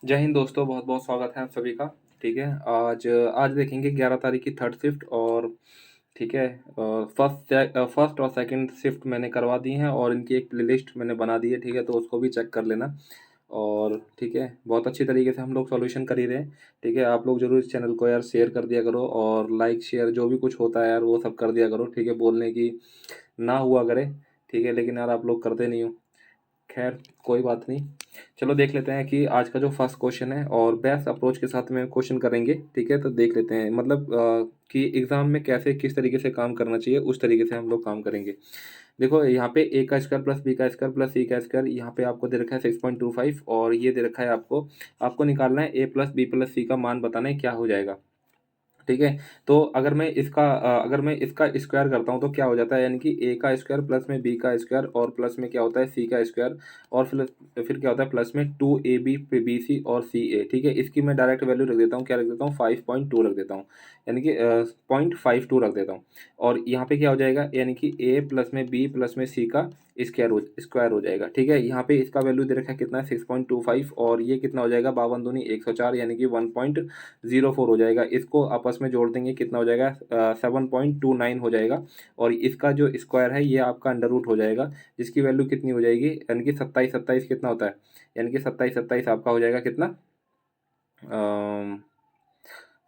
जय हिंद दोस्तों, बहुत बहुत स्वागत है आप सभी का। ठीक है, आज आज देखेंगे 11 तारीख की थर्ड शिफ्ट। और ठीक है, फर्स्ट और सेकंड शिफ्ट मैंने करवा दी हैं और इनकी एक प्लेलिस्ट मैंने बना दी है। ठीक है, तो उसको भी चेक कर लेना। और ठीक है, बहुत अच्छी तरीके से हम लोग सॉल्यूशन कर ही रहे हैं। ठीक है, आप लोग जरूर इस चैनल को यार शेयर कर दिया करो और लाइक शेयर जो भी कुछ होता है यार वो सब कर दिया करो। ठीक है, बोलने की ना हुआ करे। ठीक है, लेकिन यार आप लोग करते नहीं हो। खैर, कोई बात नहीं। चलो देख लेते हैं कि आज का जो फर्स्ट क्वेश्चन है और बेस्ट अप्रोच के साथ में क्वेश्चन करेंगे। ठीक है, तो देख लेते हैं मतलब कि एग्जाम में कैसे किस तरीके से काम करना चाहिए उस तरीके से हम लोग काम करेंगे। देखो यहाँ पे ए का स्क्वायर प्लस बी का स्क्वायर प्लस सी का स्क्वायर, यहाँ पे आपको दे रखा है 6.25 और ये दे रखा है आपको आपको निकालना है ए प्लस बी प्लस सी का मान बताना है क्या हो जाएगा। ठीक है, तो अगर मैं इसका स्क्वायर करता हूँ तो क्या हो जाता है, यानी कि ए का स्क्वायर प्लस में बी का स्क्वायर और प्लस में क्या होता है सी का स्क्वायर। और फिर क्या होता है प्लस में 2ab बी सी और सी ए। ठीक है, इसकी मैं डायरेक्ट वैल्यू रख देता हूँ, क्या रख देता हूँ 5.2 रख देता हूँ, यानी कि 0.52 रख देता हूँ। और यहाँ पे क्या हो जाएगा, यानी कि ए प्लस में बी प्लस में सी का स्क्वायर हो जाएगा। ठीक है, यहाँ पे इसका वैल्यू दे रखा है कितना है 6.25 और ये कितना हो जाएगा 52 दूनी 104, यानी कि 1.04 हो जाएगा। इसको आपस में जोड़ देंगे कितना हो जाएगा 7.29 हो जाएगा। और इसका जो स्क्वायर है ये आपका अंडर रूट हो जाएगा, जिसकी वैल्यू कितनी हो जाएगी, यानी कि 27 27 कितना होता है, यानी कि 27 27 आपका हो जाएगा कितना,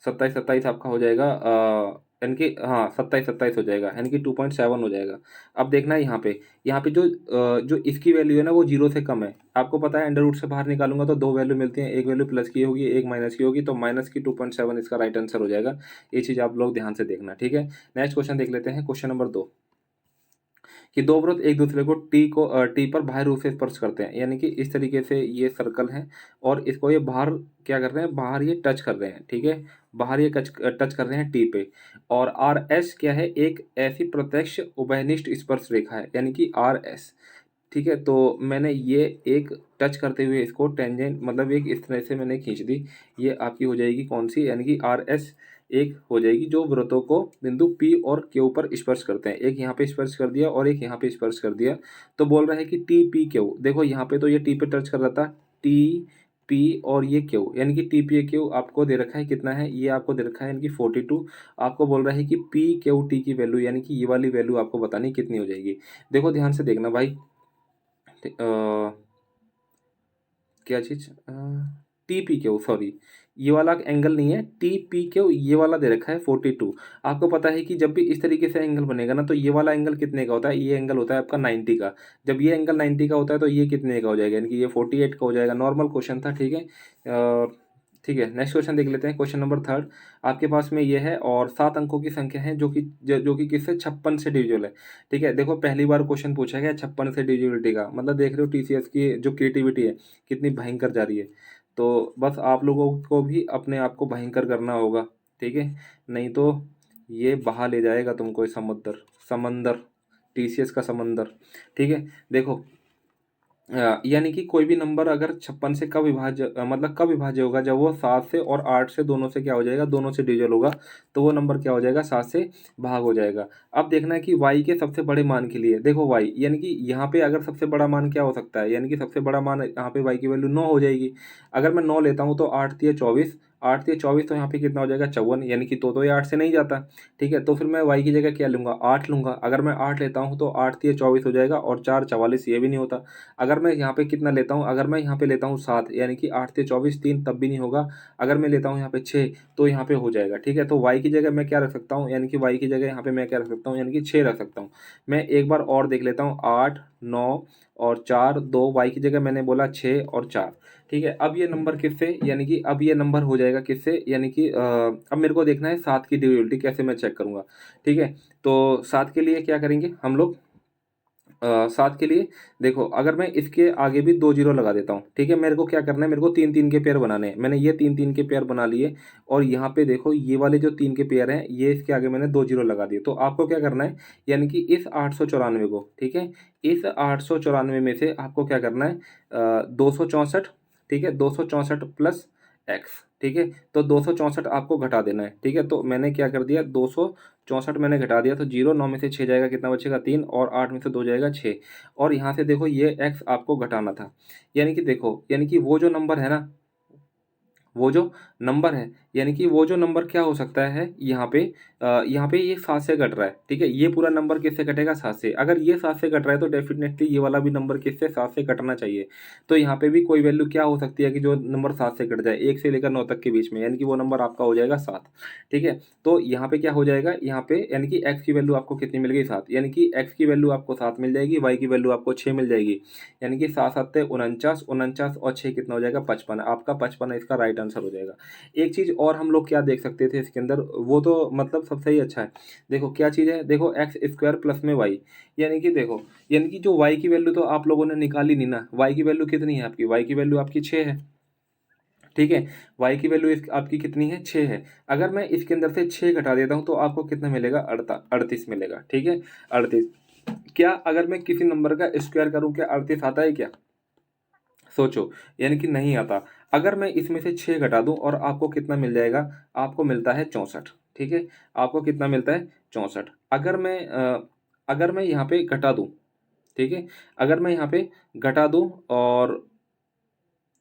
27 27 आपका हो जाएगा यानी कि हाँ 27 27 हो जाएगा, यानी कि 2.7 हो जाएगा। अब देखना है यहाँ पे जो इसकी वैल्यू है ना वो जीरो से कम है। आपको पता है अंडर रूट से बाहर निकालूंगा तो दो वैल्यू मिलती है, एक वैल्यू प्लस की होगी एक माइनस की होगी, तो माइनस की 2.7 इसका राइट आंसर हो जाएगा। ये चीज़ आप लोग ध्यान से देखना। ठीक है, नेक्स्ट क्वेश्चन देख लेते हैं, क्वेश्चन नंबर 2। कि दो वृत्त एक दूसरे को टी पर बाह्य रूप से स्पर्श करते हैं, यानी कि इस तरीके से ये सर्कल है और इसको ये बाहर क्या कर रहे हैं, बाहर ये टच कर रहे हैं। ठीक है, बाहर ये टच कर रहे हैं टी पे। और आर एस क्या है, एक ऐसी प्रत्यक्ष उभयनिष्ठ स्पर्श रेखा है, यानी कि आर एस। ठीक है, तो मैंने ये एक टच करते हुए इसको टेंजेंट मतलब एक इस तरह से मैंने खींच दी। ये आपकी हो जाएगी कौन सी, यानी कि आर एस एक हो जाएगी जो वृत्तों को बिंदु पी और क्यू पर स्पर्श करते हैं। एक यहाँ पे स्पर्श कर दिया और एक यहाँ पे स्पर्श कर दिया। तो बोल रहा है कि टी पी क्यू, देखो यहाँ पे तो ये टी पे टच कर रहा था, टी पी और ये क्यू, यानी कि टी पी क्यू आपको दे रखा है कितना है, ये आपको दे रखा है यानी कि 42। आपको बोल रहा है कि पी क्यू टी की वैल्यू, यानी कि ये वाली वैल्यू आपको बतानी कितनी हो जाएगी। देखो ध्यान से देखना भाई। क्या चीज, टी पी क्यू, सॉरी ये वाला एंगल नहीं है, टी पी क्यू ये वाला दे रखा है 42। आपको पता है कि जब भी इस तरीके से एंगल बनेगा ना तो ये वाला एंगल कितने का होता है, ये एंगल होता है आपका 90 का। जब ये एंगल 90 का होता है तो ये कितने का हो जाएगा, यानी कि ये 48 का हो जाएगा। नॉर्मल क्वेश्चन था। ठीक है, ठीक है, नेक्स्ट क्वेश्चन देख लेते हैं, क्वेश्चन नंबर 3। आपके पास में ये है और 7 अंकों की संख्या है जो कि किससे 56 से डिविजिबल है। ठीक है, देखो पहली बार क्वेश्चन पूछा गया 56 से डिविजिबिलिटी का, मतलब देख रहे हो टीसीएस की जो क्रिएटिविटी है कितनी भयंकर जा रही है। तो बस आप लोगों को भी अपने आप को भयंकर करना होगा। ठीक है, नहीं तो ये बहा ले जाएगा तुमको ये समुद्र समंदर, टीसीएस का समंदर। ठीक है, देखो यानी कि कोई भी नंबर अगर 56 से कब विभाज्य होगा, जब वो 7 से और 8 से दोनों से क्या हो जाएगा, दोनों से डिविजल होगा। तो वो नंबर क्या हो जाएगा 7 से भाग हो जाएगा। अब देखना है कि y के सबसे बड़े मान के लिए, देखो y यानी कि यहाँ पे अगर सबसे बड़ा मान क्या हो सकता है, यानी कि सबसे बड़ा मान यहाँ पे y की वैल्यू 9 हो जाएगी। अगर मैं 9 लेता हूँ तो 8 तिया 24, 8 तिया 24 तो यहाँ पे कितना हो जाएगा 54, यानी कि तो ये 8 से नहीं जाता। ठीक है, तो फिर मैं y की जगह क्या लूंगा 8 लूंगा। अगर मैं 8 लेता हूँ तो 8 तिया 24 हो जाएगा और 4 44, ये भी नहीं होता। अगर मैं यहाँ पे कितना लेता हूँ, अगर मैं यहाँ पे लेता हूँ 7, यानी कि 8 से 24 3 तब भी नहीं होगा। अगर मैं लेता हूँ यहाँ पे 6 तो यहाँ पे हो जाएगा। ठीक है, तो y की जगह मैं क्या रख सकता हूँ, यानी कि y की जगह यहाँ पे मैं क्या रख सकता हूँ, यानी कि 6 रख सकता हूँ। मैं एक बार और देख लेता हूँ, 8 9 और 4 2, y की जगह मैंने बोला 6 और 4। ठीक है, अब ये नंबर किससे, यानी कि अब ये नंबर हो जाएगा किससे, यानी कि अब मेरे को देखना है 7 की डिविजिबिलिटी कैसे मैं चेक करूंगा। ठीक है, तो 7 के लिए क्या करेंगे हम लोग, 7 के लिए देखो अगर मैं इसके आगे भी 2 जीरो लगा देता हूँ। ठीक है, मेरे को क्या करना है, मेरे को 3 3 के पेयर बनाने हैं। मैंने ये 3 3 के पेयर बना लिए और यहाँ पे देखो ये वाले जो 3 के पेयर हैं ये इसके आगे मैंने 2 जीरो लगा दिए। तो आपको क्या करना है, यानी कि इस 894 को, ठीक है, इस 894 में से आपको क्या करना है 264। ठीक है, 264 प्लस एक्स। ठीक है, तो 264 आपको घटा देना है। ठीक है, तो मैंने क्या कर दिया 264 मैंने घटा दिया, तो 0 9 में से 6 जाएगा, कितना बचेगा 3 और 8 में से 2 जाएगा 6। और यहाँ से देखो ये x आपको घटाना था, यानी कि देखो यानी कि वो जो नंबर है ना वो जो नंबर है, यानी कि वो जो नंबर क्या हो सकता है यहाँ पे ये 7 से कट रहा है, ठीक है। ये पूरा नंबर किससे कटेगा? 7 से। अगर ये 7 से कट रहा है तो डेफिनेटली ये वाला भी नंबर किससे? 7 से कटना चाहिए। तो यहाँ पे भी कोई वैल्यू क्या हो सकती है कि जो नंबर 7 से कट जाए, 1 से लेकर 9 तक के बीच में, यानी कि वो नंबर आपका हो जाएगा 7, ठीक है। तो यहाँ पे क्या हो जाएगा, यहाँ पे यानी कि एक्स की वैल्यू आपको कितनी मिल गई? 7। यानी कि एक्स की वैल्यू आपको 7 मिल जाएगी, वाई की वैल्यू आपको 6 मिल जाएगी, यानी कि 7 7 49, 49 और 6 कितना हो जाएगा? 55। आपका 55 इसका राइट आंसर हो जाएगा। एक चीज़ और हम लोग क्या देख सकते थे इसके अंदर, वो तो मतलब सबसे ही अच्छा है। देखो क्या चीज़ है, देखो एक्स स्क्वायर प्लस में वाई, यानी कि देखो, यानी कि जो वाई की वैल्यू तो आप लोगों ने निकाली नहीं ना। वाई की वैल्यू कितनी है आपकी? वाई की वैल्यू आपकी 6 है, ठीक है। वाई की वैल्यू आपकी कितनी है? 6 है। अगर मैं इसके अंदर से 6 घटा देता हूँ तो आपको कितना मिलेगा? 38 मिलेगा, ठीक है। 38। क्या अगर मैं किसी नंबर का स्क्वायर करूँ, क्या 38 आता है क्या? सोचो, यानी कि नहीं आता। अगर मैं इसमें से 6 घटा दूं और आपको कितना मिल जाएगा? आपको मिलता है 64, ठीक है। आपको कितना मिलता है? 64। अगर मैं यहाँ पे घटा दूं, ठीक है, अगर मैं यहाँ पे घटा दूं और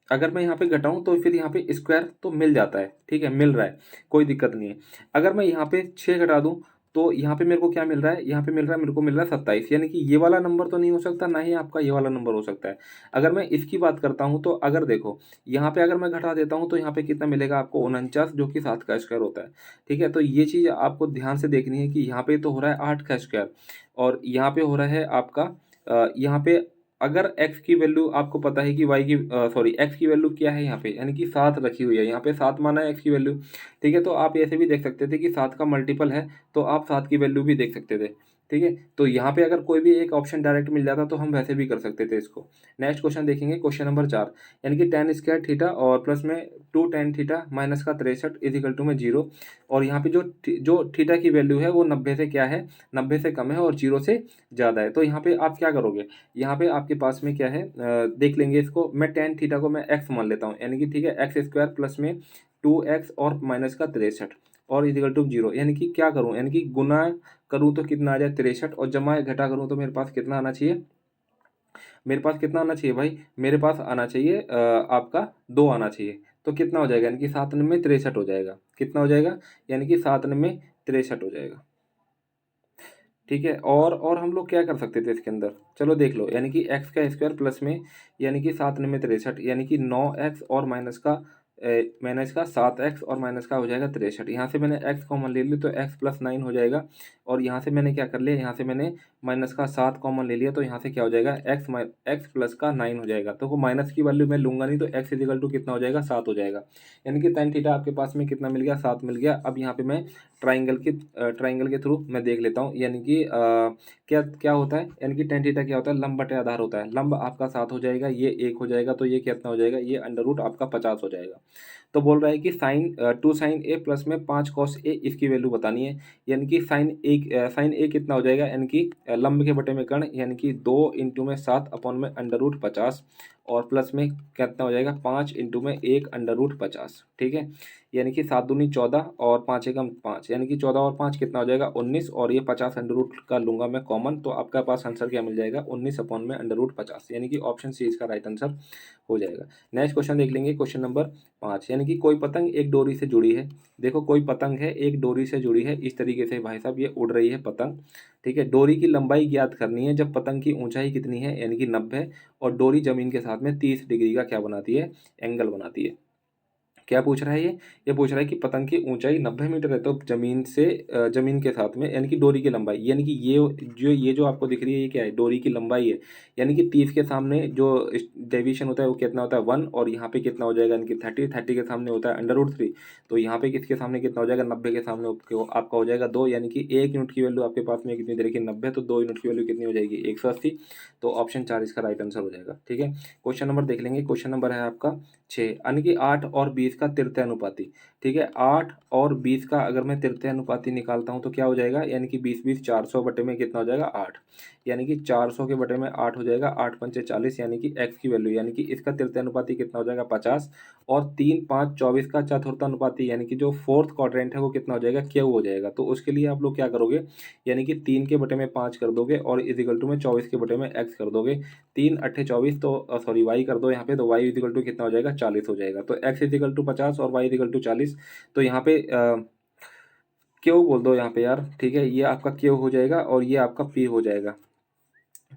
अगर मैं यहाँ पे घटाऊं तो फिर यहाँ पे स्क्वायर तो मिल जाता है, ठीक है, मिल रहा है, कोई दिक्कत नहीं है। अगर मैं यहाँ पे 6 घटा दूं तो यहाँ पे मेरे को क्या मिल रहा है? यहाँ पे मिल रहा है, मेरे को मिल रहा है 27, यानी कि ये वाला नंबर तो नहीं हो सकता, ना ही आपका ये वाला नंबर हो सकता है। अगर मैं इसकी बात करता हूँ तो अगर देखो, यहाँ पे अगर मैं घटा देता हूँ तो यहाँ पे कितना मिलेगा आपको? 49, जो कि 7 का स्क्वायर होता है, ठीक है। तो ये चीज़ आपको ध्यान से देखनी है कि यहाँ पे तो हो रहा है 8 का स्क्वायर, और यहाँ पे हो रहा है आपका यहाँ पे अगर x की वैल्यू आपको पता है कि y की सॉरी x की वैल्यू क्या है यहाँ पे, यानी कि 7 रखी हुई है, यहाँ पे 7 माना है x की वैल्यू, ठीक है। तो आप ऐसे भी देख सकते थे कि 7 का मल्टीपल है, तो आप 7 की वैल्यू भी देख सकते थे, ठीक है। तो यहाँ पे अगर कोई भी एक ऑप्शन डायरेक्ट मिल जाता तो हम वैसे भी कर सकते थे इसको। नेक्स्ट क्वेश्चन देखेंगे, क्वेश्चन नंबर 4, यानी कि tan स्क्वायर थीटा और प्लस में 2 tan थीटा माइनस का 63 इजिकल टू में 0। और यहाँ पे जो थीटा की वैल्यू है वो 90 से क्या है? 90 से कम है और 0 से ज़्यादा है। तो यहाँ पे आप क्या करोगे? यहाँ पे आपके पास में क्या है, देख लेंगे इसको। मैं tan थीटा को मैं x मान लेता हूँ, यानी कि ठीक है, एक्स स्क्वायर प्लस में 2x और माइनस का 63 और इजिकल टू 0, यानी कि क्या करूँ, यानी कि गुना करूँ तो कितना आ जाए? 63, और जमा या घटा करूँ तो मेरे पास कितना आना चाहिए? मेरे पास कितना आना चाहिए भाई? मेरे पास आना चाहिए आपका 2 आना चाहिए। तो कितना हो जाएगा? यानी कि 7 में 63 हो जाएगा। कितना हो जाएगा? यानी कि 7 में 63 हो जाएगा, ठीक है। और हम लोग क्या कर सकते थे इसके अंदर, चलो देख लो। यानी कि एक्स का स्क्वायर प्लस में, यानी कि 7 में 63, यानी कि 9x और माइनस का 7x और माइनस का हो जाएगा 63। यहाँ से मैंने x कॉमन ले ली तो x प्लस 9 हो जाएगा, और यहाँ से मैंने क्या कर लिया, यहाँ से मैंने माइनस का 7 कॉमन ले लिया, तो यहाँ से क्या हो जाएगा? x प्लस का 9 हो जाएगा। तो वो माइनस की वैल्यू मैं लूंगा नहीं, तो x इजिकल टू कितना हो जाएगा? 7 हो जाएगा। यानी कि tan थीटा आपके पास में कितना मिल गया? 7 मिल गया। अब यहाँ पे मैं ट्राइंगल के थ्रू मैं देख लेता हूँ, यानी कि क्या क्या होता है, यानी कि tan थीटा क्या होता है? लंब बटे आधार होता है। लंब आपका 7 हो जाएगा, ये 1 हो जाएगा, तो ये कितना हो जाएगा? ये अंडर रूट आपका 50 हो जाएगा। तो बोल रहा है कि टू साइन ए प्लस में 5 कॉस ए, इसकी वैल्यू बतानी है। यानी कि साइन ए कितना हो जाएगा? यानी कि लंब के बटे में कर्ण, यानी कि 2 इंटू में 7 अपॉन में अंडर रूट 50, और प्लस में कितना हो जाएगा? 5 इंटू में 1 अंडर रूट 50, ठीक है। यानी कि 7 दूनी 14 और 5 एकम 5, यानी कि 14 और 5 कितना हो जाएगा? 19, और ये 50 अंडर रूट का लूंगा मैं कॉमन, तो आपका पास आंसर क्या मिल जाएगा? 19 अपॉन में अंडर रूट 50, यानी कि ऑप्शन सी इसका राइट आंसर हो जाएगा। नेक्स्ट क्वेश्चन देख लेंगे, क्वेश्चन नंबर 5, यानी कि कोई पतंग एक डोरी से जुड़ी है। देखो कोई पतंग है, एक डोरी से जुड़ी है, इस तरीके से भाई साहब ये उड़ रही है पतंग, ठीक है। डोरी की लंबाई ज्ञात करनी है जब पतंग की ऊंचाई कितनी है, यानी कि 90, और डोरी जमीन के साथ में 30 डिग्री का क्या बनाती है? एंगल बनाती है। क्या पूछ रहा है ये पूछ रहा है कि पतंग की ऊंचाई 90 मीटर है, तो जमीन से जमीन के साथ में, यानी कि डोरी की लंबाई, यानी कि ये जो आपको दिख रही है ये क्या है? डोरी की लंबाई है। यानी कि 30 के सामने जो डेविएशन होता है वो कितना होता है? 1, और यहाँ पे कितना हो जाएगा? यानी कि 30 के सामने होता है अंडर रूट 3, तो यहाँ पे किसके सामने कितना हो जाएगा? 90 के सामने आपका हो जाएगा 2, यानी कि 1 यूनिट की वैल्यू आपके पास में कितनी दे रखी है? 90, तो 2 यूनिट की वैल्यू कितनी हो जाएगी? 180। तो ऑप्शन 4 इसका राइट आंसर हो जाएगा, ठीक है। क्वेश्चन नंबर देख लेंगे, क्वेश्चन नंबर है आपका 6, यानी कि 8 और 20 का तृतीय अनुपाती, ठीक है। 8 और 20 का अगर मैं तृतीय अनुपाती निकालता हूँ तो क्या हो जाएगा? यानी कि 20 400 बटे में कितना हो जाएगा? 8, यानी कि 400 के बटे में 8 हो जाएगा, 8 पंचे 40, यानी कि x की वैल्यू, यानी कि इसका तृतीय अनुपाती कितना हो जाएगा? 50, और 3 5 24 का चतुर्थ अनुपाती, यानी कि जो फोर्थ क्वाड्रेंट है वो कितना हो जाएगा? क्यू हो जाएगा। तो उसके लिए आप लोग क्या करोगे, यानी कि 3 के बटे में 5 कर दोगे, और इजिकल टू में 24 के बटे में x कर दोगे। 3 8 24, तो सॉरी y कर दो यहाँ पे, तो y इजिकल टू कितना हो जाएगा? 40 हो जाएगा। तो x इजिकल टू 50 और y इजिकल टू 40। तो यहाँ पे क्यू बोल दो यहाँ पे यार, ठीक है, ये आपका क्यू हो जाएगा और ये आपका पी हो जाएगा,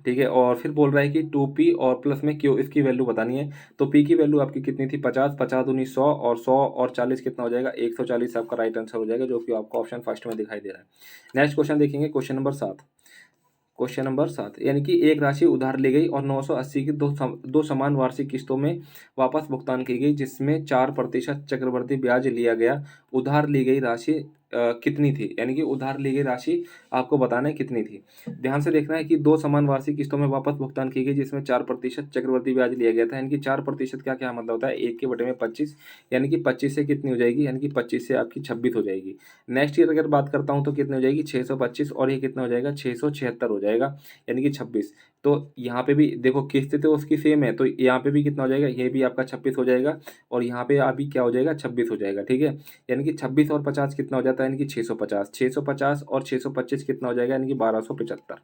ठीक है। और फिर बोल रहा है कि 2p और प्लस में क्यू, इसकी वैल्यू बतानी है। तो p की वैल्यू आपकी कितनी थी, 50, 50 दूनी 100 और 100 और 40 कितना हो जाएगा, 140 आपका राइट आंसर हो जाएगा, जो कि आपको ऑप्शन फर्स्ट में दिखाई दे रहा है। नेक्स्ट क्वेश्चन देखेंगे, क्वेश्चन नंबर 7। क्वेश्चन नंबर 7, यानी कि एक राशि उधार ली गई और 980 की दो समान वार्षिक किस्तों में वापस भुगतान की गई, जिसमें 4% चक्रवृद्धि ब्याज लिया गया। उधार ली गई राशि कितनी थी, यानी कि उधार ली गई राशि आपको बताना है कितनी थी। ध्यान से देखना है कि दो समान वार्षिक किस्तों में वापस भुगतान की गई, जिसमें 4% चक्रवृद्धि ब्याज लिया गया था। यानी कि 4% का क्या मतलब होता है, 1/25, यानी कि 25 से कितनी हो जाएगी, यानी कि 25 से आपकी 26 हो जाएगी। नेक्स्ट ईयर अगर बात करता हूँ तो कितनी हो जाएगी, 625, और ये कितना हो जाएगा, 676 हो जाएगा, यानी कि 26। तो यहाँ पे भी देखो किस्त तो उसकी सेम है, तो यहाँ पे भी कितना हो जाएगा, ये भी आपका 26 हो जाएगा, और यहाँ पे अभी क्या हो जाएगा, 26 हो जाएगा, ठीक है। यानी कि 26 और 50 कितना हो जाता है, यानी कि 650, 650 और 625 कितना हो जाएगा, यानी कि 1275।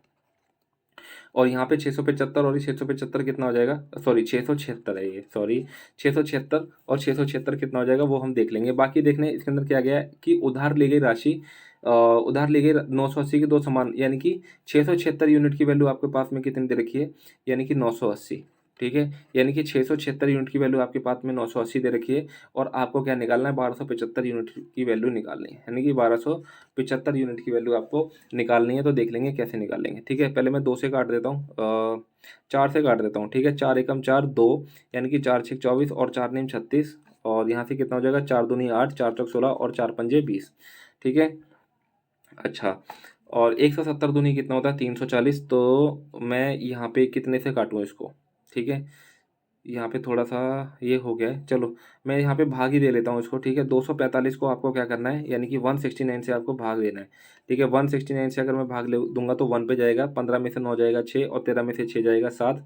और यहाँ पे 675 और 675 कितना हो जाएगा, सॉरी 676 है ये, सॉरी 676 और 676 कितना हो जाएगा वो हम देख लेंगे। बाकी देखने इसके अंदर क्या गया है कि उधार ली गई राशि, उधार ली गई 980 के दो समान, यानी कि 676 यूनिट की वैल्यू आपके पास में कितनी दे रखी है, यानी कि 980, ठीक है। यानी कि 676 यूनिट की वैल्यू आपके पास में 980 दे रखी है, और आपको क्या निकालना है, 1275 यूनिट की वैल्यू निकालनी है, यानी कि 1275 यूनिट की वैल्यू आपको निकालनी है। तो देख लेंगे कैसे निकालेंगे, ठीक है। पहले मैं 2 से काट देता हूँ, 4 से काट देता हूँ, ठीक है। 4 एकम 4 2, यानी कि 4 छः 24 और 4 नीम 36, और यहाँ से कितना हो जाएगा, 4 दूनी 8, 4 चौक 16 और 4 पंजे 20, ठीक है। अच्छा, और 170 दूनी कितना होता है, 340। तो मैं यहाँ पे कितने से काटूँ इसको, ठीक है। यहाँ पे थोड़ा सा ये हो गया है, चलो मैं यहाँ पे भाग ही दे लेता हूँ इसको, ठीक है। 245 को आपको क्या करना है, यानी कि 169 से आपको भाग देना है, ठीक है। 169 से अगर मैं भाग ले दूंगा तो 1 पे जाएगा, 15 में से 9 जाएगा 6, और 13 में से 6 जाएगा 7,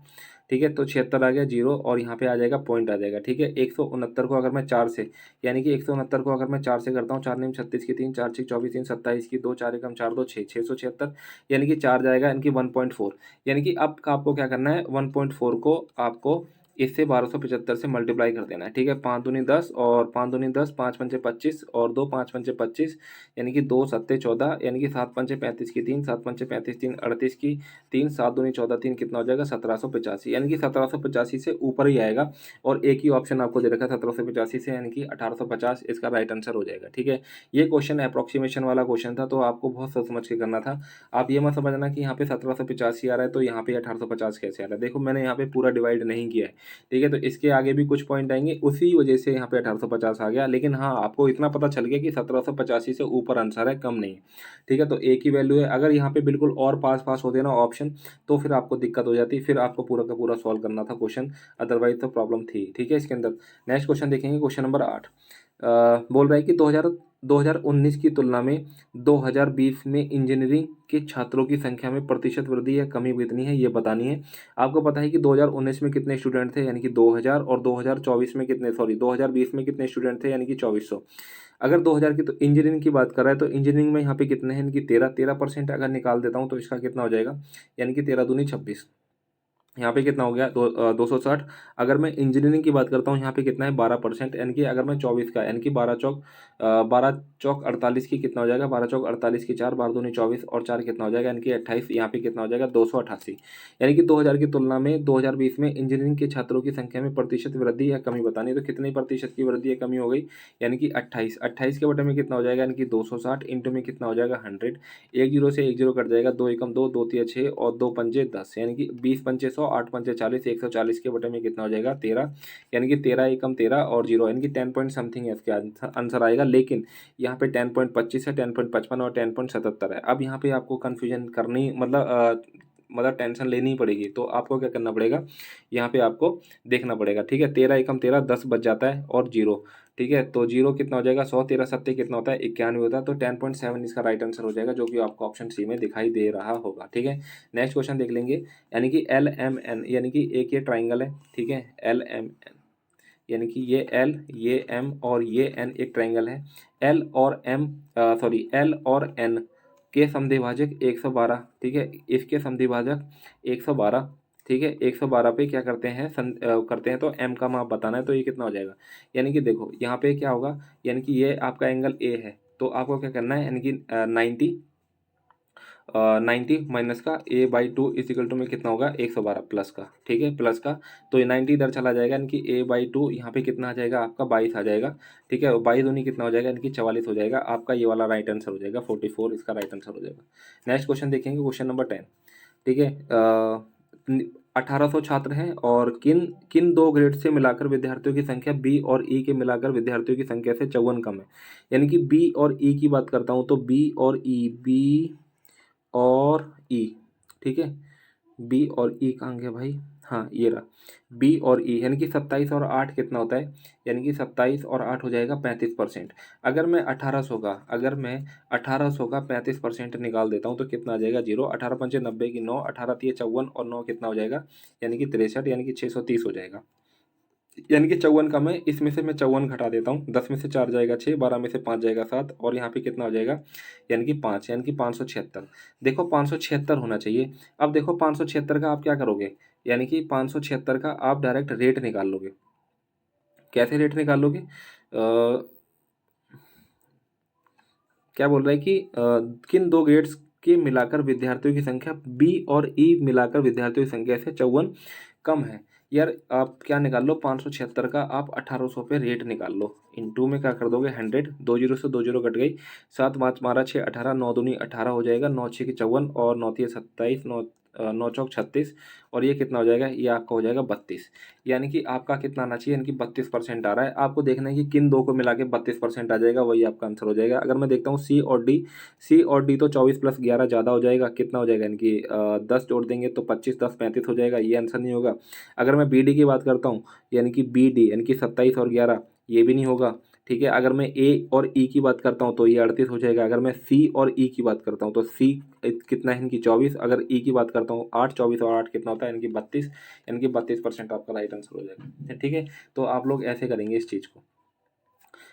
ठीक है। तो 76 आ गया 0, और यहाँ पे आ जाएगा पॉइंट आ जाएगा, ठीक है। 169 को अगर मैं 4 से, यानी कि 169 को अगर मैं 4 से करता हूँ, 4 नीम 36 की 3, 4 6 24 3 27 की 2, 4 एकम 4 2 6, 676, यानी कि 4 जाएगा, यानी कि 1.4, यानी कि अब आपको क्या करना है, 1.4 को आपको इससे 1275 से मल्टीप्लाई कर देना है, ठीक है। 5 दूनी 10 और 5 दूनी 10, 5 पंचे 25 और 2 5 पंचे 25, यानी कि 2 सत्ते 14, यानी कि 7 पंचे 35 की 3, 7 पंचे 35 3 38 की 3, 7 दूनी 14 3 कितना हो जाएगा, 1785, यानी कि 1785 से ऊपर ही आएगा। और एक ही ऑप्शन आपको दे रखा है 1785 से, यानी कि 1850 इसका राइट आंसर हो जाएगा, ठीक है। ये क्वेश्चन अप्रोक्सीमेशन वाला क्वेश्चन था, तो आपको बहुत सोच समझ के करना था। आप ये मत समझना कि यहाँ पे 1785 आ रहा है तो यहाँ पे 1850 कैसे आ रहा है। देखो मैंने यहाँ पे पूरा डिवाइड नहीं किया है, ठीक है। तो इसके आगे भी कुछ पॉइंट आएंगे, उसी वजह से यहाँ पे 1850 आ गया। लेकिन हाँ, आपको इतना पता चल गया कि 1785 से ऊपर आंसर है, कम नहीं, ठीक है। तो एक ही वैल्यू है। अगर यहाँ पे बिल्कुल और पास पास होते ना ऑप्शन, तो फिर आपको दिक्कत हो जाती, फिर आपको पूरा का पूरा सॉल्व करना था क्वेश्चन, अदरवाइज तो प्रॉब्लम थी, ठीक है। इसके अंदर नेक्स्ट क्वेश्चन देखेंगे, क्वेश्चन नंबर 8। बोल रहा है कि 2019 की तुलना में 2020 में इंजीनियरिंग के छात्रों की संख्या में प्रतिशत वृद्धि या कमी कितनी है, ये बतानी है। आपको पता है कि 2019 में कितने स्टूडेंट थे, यानी कि 2000, और 2024 में कितने, सॉरी 2020 में कितने स्टूडेंट थे, यानी कि 2400। अगर 2000 की तो इंजीनियरिंग की बात कर रहा है, तो इंजीनियरिंग में यहाँ पे कितने हैं, इनकी 13% अगर निकाल देता हूँ तो इसका कितना हो जाएगा, यानी कि 13 दूनी 26। यहाँ पे कितना हो गया, 260। अगर मैं इंजीनियरिंग की बात करता हूँ, यहाँ पे कितना है, 12%, यानी कि अगर मैं 24 का, यानी कि 12 चौक 48 की कितना हो जाएगा, 12 चौक 48 की 4, 12 दूनी 24 और 4 कितना हो जाएगा, यानी कि 28। यहाँ पे कितना हो जाएगा, 288। यानी कि 2000 की तुलना में 2020 में इंजीनियरिंग के छात्रों की संख्या में प्रतिशत वृद्धि या कमी बतानी है। तो कितनी प्रतिशत की वृद्धि या कमी हो गई, यानी कि 28। 28 के बटे में कितना हो जाएगा, यानी कि 260 इंटू में कितना हो जाएगा, 100। एक जीरो से एक जीरो कट जाएगा, 2 एकम 2, 2 तिया 6 और 2 पंजे 10, यानी कि 20 पंचे 100, 8 पंचे 40, 140 के बटे में कितना हो जाएगा, 13, यानी कि 13 एकम 13 और जीरो, यानी कि 10 पॉइंट समथिंग है इसका आंसर आएगा। लेकिन यहाँ पे 10.25 है, 10.55 और 10.77 है। अब यहाँ पे आपको कन्फ्यूजन करनी, मतलब टेंशन लेनी ही पड़ेगी। तो आपको क्या करना पड़ेगा, यहाँ पे आपको देखना पड़ेगा, ठीक है। 13 एकम 13, 10 बच जाता है और जीरो, ठीक है। तो जीरो कितना हो जाएगा, 100, 13 सत्ते कितना होता है, 91 होता है। तो 10.7 इसका राइट आंसर हो जाएगा, जो कि आपको ऑप्शन सी में दिखाई दे रहा होगा, ठीक है। नेक्स्ट क्वेश्चन देख लेंगे, यानी कि LMN, यानी कि एक ये ट्राइंगल है, ठीक है। LMN, यानी कि ये L, ये M और ये N एक ट्राइंगल है। L और N के समद्विभाजक 112, ठीक है। इसके समद्विभाजक 112, ठीक है, 112 पे क्या करते हैं करते हैं तो m का माप बताना है, तो ये कितना हो जाएगा। यानी कि देखो यहाँ पे क्या होगा, यानी कि ये आपका एंगल ए है, तो आपको क्या करना है, यानी कि 90 माइनस का a/2 इजिकल टू में कितना होगा, 112 प्लस का, ठीक है, प्लस का। तो ये 90 इधर चला जाएगा, यानी कि a/2 यहाँ पे कितना आ जाएगा आपका 22 आ जाएगा, ठीक है, और 22 दूनी कितना हो जाएगा, यानी कि 44 हो जाएगा। आपका ये वाला राइट आंसर हो जाएगा 44, इसका राइट आंसर हो जाएगा। नेक्स्ट क्वेश्चन देखेंगे, क्वेश्चन नंबर 10, ठीक है। 1800 छात्र हैं और किन किन दो ग्रेड से मिलाकर विद्यार्थियों की संख्या बी और ई के मिलाकर विद्यार्थियों की संख्या से 54 कम है। यानी कि बी और ई की बात करता हूँ तो बी और ई, बी और ई, ठीक है, बी और ई कहाँ गया भाई, हाँ ये रहा, बी और ई, यानी कि 27 और 8 कितना होता है, यानी कि 27 और 8 हो जाएगा 35%। अगर मैं 1800 का 35% निकाल देता हूँ तो कितना आ जाएगा, 0, 18×5 90 की 9, 18×3 54 और 9 कितना हो जाएगा, यानी कि 63, यानी कि 630 हो जाएगा। यानी कि 54 कम है, इसमें से मैं 54 घटा देता हूँ, 10 में से 4 जाएगा 6, 12 में से 5 जाएगा 7, और यहाँ पे कितना हो जाएगा, यानी कि 5, यानी कि 576। देखो 576 होना चाहिए। अब देखो 576 का आप क्या करोगे, यानी कि 576 का आप डायरेक्ट रेट निकाल लोगे। कैसे रेट निकाल लोगे, क्या बोल रहा है कि किन दो ग्रेड्स के मिलाकर विद्यार्थियों की संख्या बी और ई मिलाकर विद्यार्थियों की संख्या से 54 कम है। यार आप क्या निकाल लो, 576 का आप 1800 पे रेट निकाल लो, इन टू में क्या कर दोगे 100, 2 जीरो से 2 जीरो कट गई, 7×5 = 6, 18, 9×2 18 हो जाएगा, 9×6 = 54 और 9×3 = 27, 9×4 = 36, और ये कितना हो जाएगा, ये आपका हो जाएगा 32। यानी कि आपका कितना आना चाहिए, यानी कि 32% आ रहा है। आपको देखना है कि किन दो को मिला के 32% आ जाएगा, वही आपका आंसर हो जाएगा। अगर मैं देखता हूँ सी और डी तो 24 + 11 ज़्यादा हो जाएगा, कितना हो जाएगा, यानी कि 10 जोड़ देंगे तो 25, 10 35 हो जाएगा, ये आंसर नहीं होगा। अगर मैं बी डी की बात करता हूँ, यानी कि बी डी, यानी कि 27 और 11, ये भी नहीं होगा, ठीक है। अगर मैं ए और ई की बात करता हूँ तो ये 38 हो जाएगा। अगर मैं सी और ई की बात करता हूँ तो सी कितना है, इनकी 24, अगर ई की बात करता हूँ 8, 24 और 8 कितना होता है, इनकी 32, यानी कि 32% आपका राइट आंसर हो जाएगा, ठीक है। तो आप लोग ऐसे करेंगे इस चीज़ को।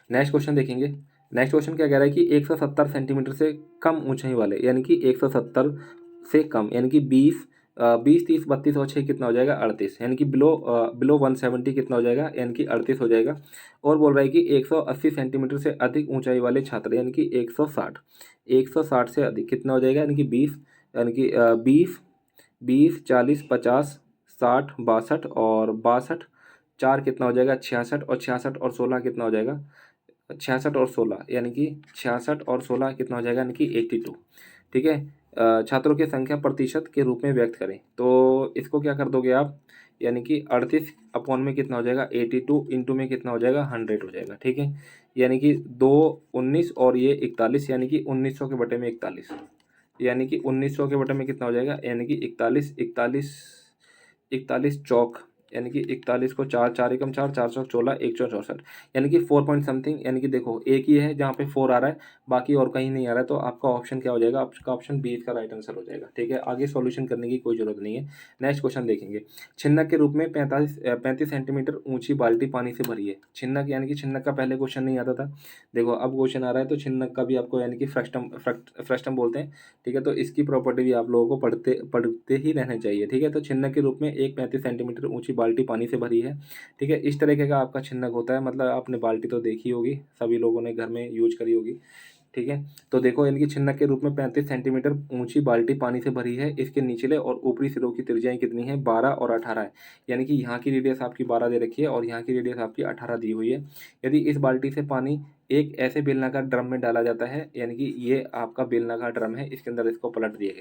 नेक्स्ट क्वेश्चन देखेंगे। नेक्स्ट क्वेश्चन क्या कह रहा है कि 170 सेंटीमीटर से कम ऊंचाई वाले, यानी कि 170 से कम, यानी कि 20, 20, 30, 32 और 6 कितना हो जाएगा, 38, यानी कि बिलो 170 कितना हो जाएगा, यानी कि 38 हो जाएगा। और बोल रहा है कि 180 सेंटीमीटर से अधिक ऊंचाई वाले छात्र, यानी कि 160 से अधिक कितना हो जाएगा, यानी कि 20, यानी कि 20, 40, 50, 60, 62 और 62, 4 कितना हो जाएगा, 66, और 66 और 16 कितना हो जाएगा, 66 और 16, यानी कि 66 और 16 कितना हो जाएगा, यानी कि 82, ठीक है। छात्रों की संख्या प्रतिशत के रूप में व्यक्त करें, तो इसको क्या कर दोगे आप, यानी कि 38 अपॉन में कितना हो जाएगा, 82 इंटू में कितना हो जाएगा, 100 हो जाएगा, ठीक है। यानी कि 2 19 और ये 41, यानी कि 1900 के बटे में 41, यानी कि 1900 के बटे में कितना हो जाएगा, यानी कि 41, 41, 41 चौक, यानी कि 41 को 4, 4 एकम 4, 4 चौक 16, 1 चौक 64, यानी कि 4 पॉइंट समथिंग, यानी कि देखो एक ही है जहाँ पे 4 आ रहा है, बाकी और कहीं नहीं आ रहा है, तो आपका ऑप्शन क्या हो जाएगा, आपका ऑप्शन बी इसका राइट आंसर हो जाएगा, ठीक है। आगे सॉल्यूशन करने की कोई जरूरत नहीं है। नेक्स्ट क्वेश्चन देखेंगे। छिन्नक के रूप में 35 सेंटीमीटर ऊंची बाल्टी पानी से भरी है। छिन्नक, यानी कि छिन्नक का पहले क्वेश्चन नहीं आता था, देखो अब क्वेश्चन आ रहा है, तो छिन्नक का भी आपको, यानी कि फ्रस्टम बोलते हैं, ठीक है। तो इसकी प्रॉपर्टी भी आप लोगों को पढ़ते ही रहना चाहिए, ठीक है। तो छिन्नक के रूप में एक 35 सेंटीमीटर ऊंची बाल्टी पानी से भरी है, ठीक है। इस तरीके का आपका छिन्नक होता है, मतलब आपने बाल्टी तो देखी होगी, सभी लोगों ने घर में यूज करी होगी, ठीक है। तो देखो इनकी छिन्नक के रूप में 35 सेंटीमीटर ऊंची बाल्टी पानी से भरी है, इसके निचले और ऊपरी सिरों की त्रिज्याएं कितनी है, 12 और 18 है। यानी कि यहाँ की रेडियस आपकी 12 दे रखी है और यहाँ की रेडियस आपकी 18 दी हुई है। यदि इस बाल्टी से पानी एक ऐसे बेलनाकार ड्रम में डाला जाता है, यानी कि ये आपका बेलनाकार ड्रम है, इसके अंदर इसको पलट दिया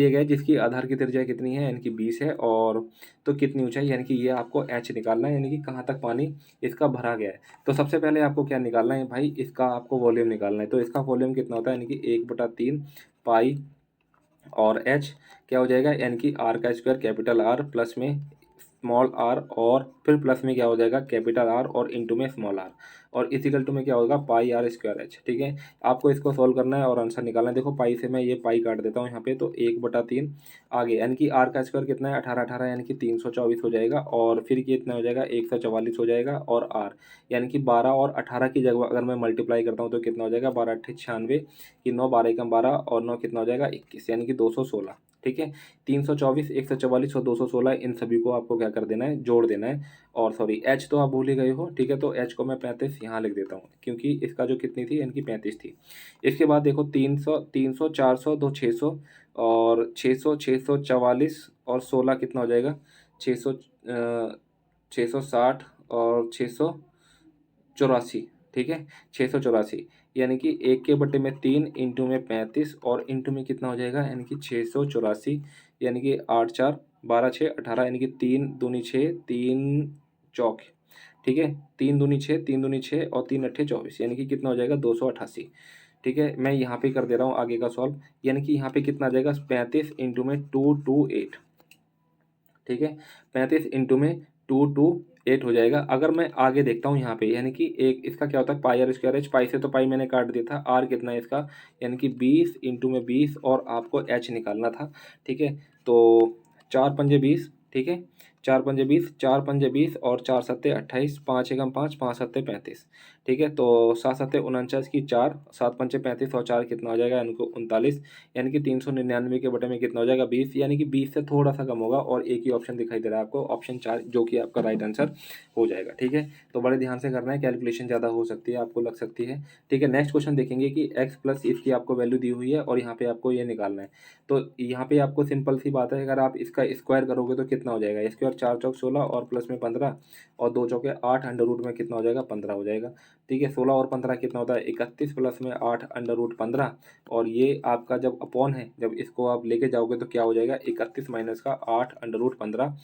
गया है, जिसकी आधार की त्रिज्या कितनी है, यानी कि 20 है, और तो कितनी ऊंचाई, यानी कि ये आपको एच निकालना है, यानी कि कहाँ तक पानी इसका भरा गया है। तो सबसे पहले आपको क्या निकालना है भाई, इसका आपको वॉल्यूम निकालना है। तो इसका वॉल्यूम कितना होता है, यानी कि 1/3 पाई और एच क्या हो जाएगा, यानी कि आर का स्क्वायर, कैपिटल आर प्लस में स्मॉल आर, और फिर प्लस में क्या हो जाएगा, कैपिटल आर, और इंटू में स्मॉल आर, और इजिकल टू में क्या होगा, पाई आर स्क्वायर एच, ठीक है। आपको इसको सॉल्व करना है और आंसर निकालना है। देखो पाई से मैं ये पाई काट देता हूँ यहाँ पे, तो 1/3 आगे, यानी कि आर का स्क्वायर कितना है, 18, यानी कि 324 हो जाएगा, और फिर ये कितना हो जाएगा, 144 हो जाएगा, और आर यानी कि 12 और 18 की जगह अगर मैं मल्टीप्लाई करता हूँ तो कितना हो जाएगा, 12 × 8 = 96 की 9, 12 × 12 और 9 कितना हो जाएगा, 21, यानी कि 216, ठीक है। 324, 144 और 216 इन सभी को आपको क्या कर देना है, जोड़ देना है। और सॉरी एच तो आप भूल ही गए हो, ठीक है, तो एच को मैं 35 यहाँ लिख देता हूँ क्योंकि इसका जो कितनी थी, इनकी 35 थी। इसके बाद देखो 300 400 दो 600 और 600 644 और 16 कितना हो जाएगा, 600 660 और 684, ठीक है, 684 यानी कि 1/3 इंटू में 35 और इंटू में कितना हो जाएगा, यानी कि 684 यानी कि 8 4 12 6 18 यानी कि 3 दूनी 6 3 चौक, ठीक है, 3 दूनी 6 3 दूनी 6 और 3 अट्ठे 24 यानी कि कितना हो जाएगा 288, ठीक है। मैं यहाँ पे कर दे रहा हूँ आगे का सॉल्व, यानी कि यहाँ पे कितना आ जाएगा 35 इंटू में 228, ठीक है, 35 इंटू में 228 हो जाएगा। अगर मैं आगे देखता हूँ यहाँ पे, यानी कि एक इसका क्या होता है पाई आर स्क्वायर एच, पाई से तो पाई मैंने काट दिया था, आर कितना है इसका, यानी कि 20 इंटू में 20 और आपको एच निकालना था, ठीक है। तो 4 पंजे 20, ठीक है, 4 पंजे 20, 4 पंजे 20 और 4 सत्ते 28, 5 एकम 5 5 सत्ते 35, ठीक है। तो 7 सत्ते 49 की 4, 7 पंचे 35 और 4 कितना हो जाएगा, इनको 39, यानी कि 399 के बटे में कितना हो जाएगा 20, यानी कि 20 से थोड़ा सा कम होगा और एक ही ऑप्शन दिखाई दे रहा है आपको, ऑप्शन 4, जो कि आपका राइट आंसर हो जाएगा, ठीक है। तो बड़े ध्यान से करना है, कैलकुलेशन ज़्यादा हो सकती है, आपको लग सकती है, ठीक है। नेक्स्ट क्वेश्चन देखेंगे कि x प्लस इसकी आपको वैल्यू दी हुई है और यहाँ पे आपको ये निकालना है। तो यहाँ पे आपको सिंपल सी बात है, अगर आप इसका स्क्वायर करोगे तो कितना हो जाएगा, स्क्वायर 4 चौक 16 और प्लस में 15 और 2 चौके 8 अंडर रूट में कितना हो जाएगा 15 हो जाएगा, ठीक है। 16 और 15 कितना होता है 31 प्लस में 8 अंडर रूट 15 और ये आपका जब अपॉन है, जब इसको आप लेके जाओगे तो क्या हो जाएगा 31 माइनस का 8 अंडर रूट 15,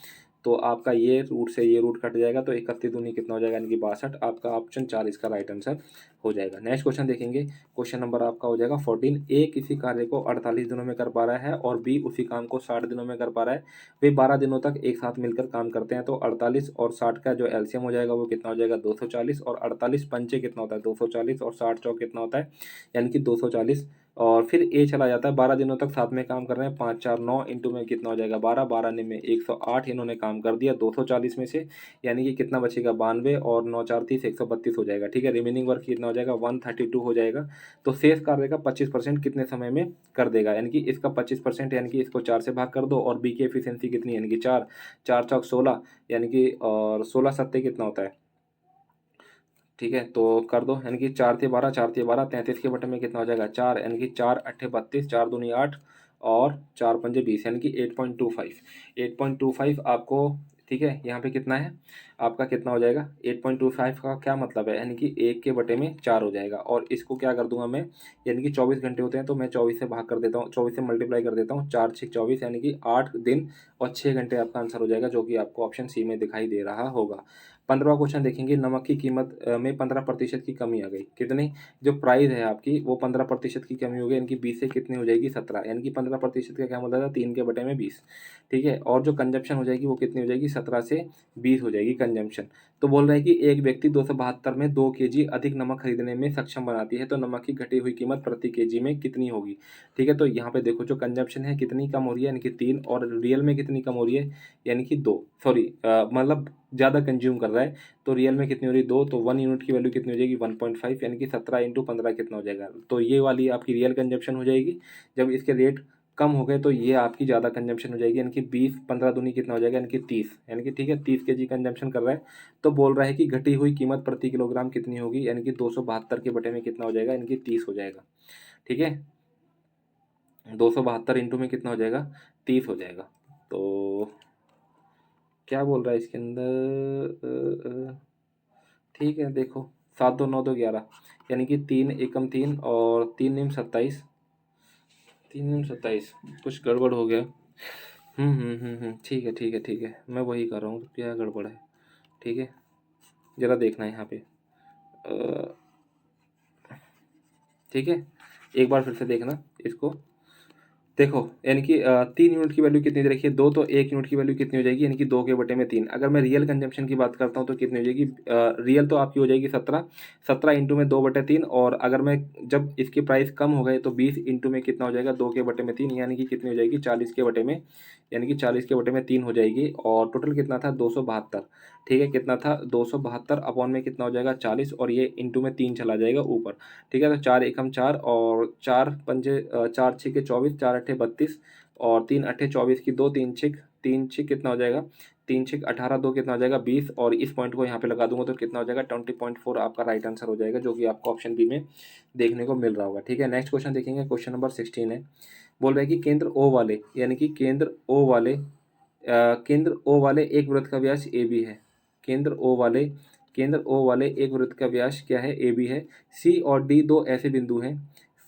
तो आपका ये रूट से ये रूट कट जाएगा तो 31 दूनी कितना हो जाएगा, यानी कि 62, आपका ऑप्शन 4 इसका राइट आंसर हो जाएगा। नेक्स्ट क्वेश्चन देखेंगे, क्वेश्चन नंबर आपका हो जाएगा 14, ए किसी कार्य को 48 दिनों में कर पा रहा है और बी उसी काम को 60 दिनों में कर पा रहा है, वे 12 दिनों तक एक साथ मिलकर काम करते हैं, तो 48 और 60 का जो एलसीएम हो जाएगा वो कितना हो जाएगा 240 और 48 पंचे कितना होता है 240 और 60 चौक कितना होता है, यानी कि 240 और फिर ए चला जाता है, 12 दिनों तक साथ में काम कर रहे हैं, 5 4 9 इंटू में कितना हो जाएगा 12 12 में 108 इन्होंने काम कर दिया 240 में से, यानी कि कितना बचेगा 92 और 9 4 30 132 हो जाएगा, ठीक है। रिमेनिंग वर्क कितना हो जाएगा 132 हो जाएगा। तो शेष कार्य का 25% कितने समय में कर देगा, यानी कि इसका 25%, यानी कि इसको 4 से भाग कर दो और बी की एफिशिएंसी कितनी, यानी कि 4 4 चौक 16 यानी कि और 16 सत्ते कितना होता है, ठीक है, तो कर दो, यानी कि 4 थे 12 4 थे 12 33 के बटे में कितना हो जाएगा 4, यानी कि 4 अट्ठे 32 4 दूनी 8 और 4 पंजे 20 यानी कि 8.25 आपको, ठीक है। यहाँ पे कितना है आपका, कितना हो जाएगा 8.25 का क्या मतलब है, यानी कि 1 के बटे में 4 हो जाएगा और इसको क्या कर दूंगा मैं, यानी कि 24 घंटे होते हैं तो मैं 24 से भाग कर देता हूँ, 24 से मल्टीप्लाई कर देता हूँ, 4 6 24 यानी कि 8 दिन और 6 घंटे आपका आंसर हो जाएगा, जो कि आपको ऑप्शन सी में दिखाई दे रहा होगा। 15वां क्वेश्चन देखेंगे, नमक की कीमत में 15% की कमी आ गई, कितनी, जो प्राइस है आपकी वो 15% की कमी हो गई, यानी कि 20 से कितनी हो जाएगी 17, यानी कि 15% का क्या मतलब था 3 के बटे में 20, ठीक है। और जो कंजप्शन हो जाएगी वो कितनी हो जाएगी 17 से 20 हो जाएगी कंजम्पशन। तो बोल रहा है कि एक व्यक्ति 272 में 2 केजी अधिक नमक खरीदने में सक्षम बनाती है, तो नमक की घटी हुई कीमत प्रति केजी में कितनी होगी, ठीक है। तो यहाँ पे देखो जो कंजप्शन है कितनी कम हो रही है, यानी कि 3, और रियल में कितनी कम हो रही है, यानी कि 2, सॉरी मतलब ज़्यादा कंज्यूम कर रहा है, तो रियल में कितनी हो रही है 2, तो 1 यूनिट की वैल्यू कितनी हो जाएगी 1.5, यानी कि 17 इंटू 15 कितना हो जाएगा, तो ये वाली आपकी रियल कंजप्शन हो जाएगी। जब इसके रेट कम हो गए तो ये आपकी ज़्यादा कंजम्पशन हो जाएगी, यानी कि 20 15 दूनी कितना हो जाएगा, यानी कि 30, यानी कि ठीक है 30 केजी कंजम्पशन कर रहा है। तो बोल रहा है कि घटी हुई कीमत प्रति किलोग्राम कितनी होगी, यानी कि 272 के बटे में कितना हो जाएगा, यानी कि 30 हो जाएगा, ठीक है। 272 इंटू में कितना हो जाएगा 30 हो जाएगा। तो क्या बोल रहा है इसके अंदर, ठीक है देखो 7 2 9 2 11, यानी कि 3 एकम 3 और 3 निम 27, 3 निम 27, कुछ गड़बड़ हो गया। ठीक है ठीक है ठीक है, मैं वही कर रहा हूँ, क्या गड़बड़ है, ठीक है, ज़रा देखना है यहाँ पे, ठीक है, एक बार फिर से देखना इसको, देखो यानी कि 3 यूनिट की वैल्यू कितनी दे रखी है 2, तो 1 यूनिट की वैल्यू कितनी हो जाएगी, यानी कि 2 के बटे में 3। अगर मैं रियल कंजम्पशन की बात करता हूँ तो कितनी हो जाएगी, रियल तो आपकी हो जाएगी 17, 17 इंटू में 2/3, और अगर मैं जब इसके प्राइस कम हो गए तो 20 इंटू में कितना हो जाएगा 2 के बटे में 3, यानी कि कितनी हो जाएगी 40 के बटे में, यानी कि 40 के बटे में 3 हो जाएगी, और टोटल कितना था 272, ठीक है, कितना था 272 अपॉन में कितना हो जाएगा 40, और ये इंटू में 3 चला जाएगा ऊपर, ठीक है। तो 4 एकम 4 और 4 पंजे 4 6 के 24, 4 अट्ठे 32 और 3 अट्ठे 24 की 2, 3 छिक कितना हो जाएगा, 3 छिक 18, 2 कितना हो जाएगा 20, और इस पॉइंट को यहाँ पे लगा दूंगा तो कितना हो जाएगा 20.4 आपका राइट आंसर हो जाएगा, जो कि आपको ऑप्शन बी में देखने को मिल रहा होगा। ठीक है, नेक्स्ट क्वेश्चन देखेंगे, क्वेश्चन नंबर 16 है। बोल रहे हैं कि केंद्र ओ वाले, यानी कि केंद्र ओ वाले एक वृत्त का व्यास ए बी है। केंद्र ओ वाले एक वृत्त का व्यास क्या है, ए बी है। सी और डी दो ऐसे बिंदु हैं,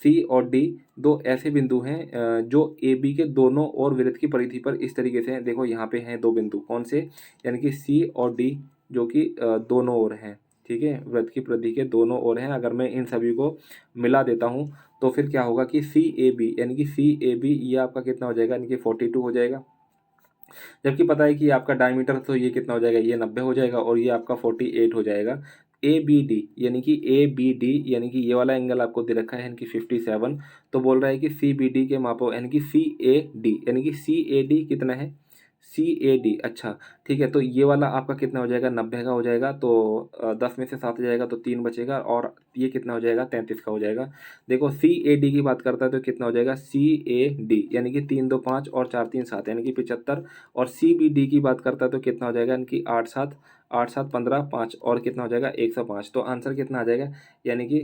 सी और डी दो ऐसे बिंदु हैं जो ए बी के दोनों ओर वृत्त की परिधि पर इस तरीके से हैं। देखो यहाँ पे हैं दो बिंदु, कौन से, यानी कि सी और डी, जो कि दोनों ओर हैं। ठीक है, वृत्त की परिधि के दोनों ओर हैं। अगर मैं इन सभी को मिला देता हूँ तो फिर क्या होगा कि सी ए बी, यानी कि सी ए बी ये आपका कितना हो जाएगा, यानी कि 42 हो जाएगा। जबकि पता है कि आपका डायमीटर तो ये कितना हो जाएगा, ये 90 हो जाएगा, और ये आपका 48 हो जाएगा। ए बी डी, यानी कि ए बी डी, यानी कि ये वाला एंगल आपको दे रखा है, यानी कि 57। तो बोल रहा है कि सी बी डी के मापो, यानी कि सी ए डी, यानी कि सी ए डी कितना है, सी ए डी। अच्छा ठीक है, तो ये वाला आपका कितना हो जाएगा, 90 का हो जाएगा। तो 10 में से 7 जाएगा तो 3 बचेगा, और ये कितना हो जाएगा, 33 का हो जाएगा। देखो सी ए डी की बात करता है तो कितना हो जाएगा, सी ए डी, यानी कि 3 2 5 और 4 3 7, यानी कि 75। और सी बी डी की बात करता है तो कितना हो जाएगा, यानी कि 8 7 15 5, और कितना हो जाएगा 105। तो आंसर कितना आ जाएगा, यानी कि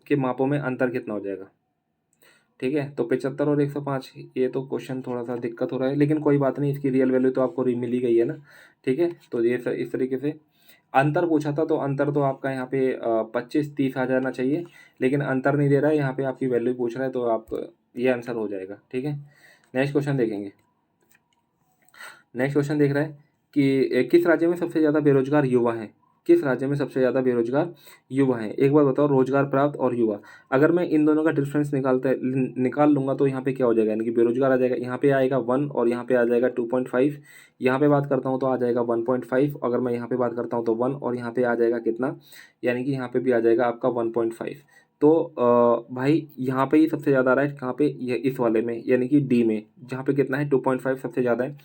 के मापों में अंतर कितना हो जाएगा। ठीक है, तो 75 और 105, ये तो क्वेश्चन थोड़ा सा दिक्कत हो रहा है, लेकिन कोई बात नहीं, इसकी रियल वैल्यू तो आपको मिल ही गई है ना। ठीक है, तो ये इस तरीके से अंतर पूछा था, तो अंतर तो आपका यहाँ पे 25 30 आ जाना चाहिए, लेकिन अंतर नहीं दे रहा है यहाँ पे, आपकी वैल्यू पूछ रहा है, तो आप ये आंसर हो जाएगा। ठीक है, नेक्स्ट क्वेश्चन देखेंगे। नेक्स्ट क्वेश्चन देख रहा है कि किस राज्य में सबसे ज़्यादा बेरोजगार युवा हैं, किस राज्य में सबसे ज़्यादा बेरोजगार युवा हैं। एक बार बताओ, रोजगार प्राप्त और युवा, अगर मैं इन दोनों का डिफरेंस निकाल लूंगा तो यहाँ पे क्या हो जाएगा, यानी कि बेरोजगार आ जाएगा, यहाँ पे आएगा 1 और यहाँ पे आ जाएगा 2.5। यहाँ पे बात करता हूँ तो आ जाएगा 1.5, अगर मैं यहाँ पे बात करता हूँ तो 1, और यहाँ पे आ जाएगा कितना, यानी कि यहाँ पे भी आ जाएगा आपका 1.5। तो भाई यहाँ पे ही सबसे ज़्यादा आ रहा है, कहाँ पे, ये इस वाले में, यानी कि डी में, जहाँ पे कितना है 2.5 सबसे ज़्यादा है।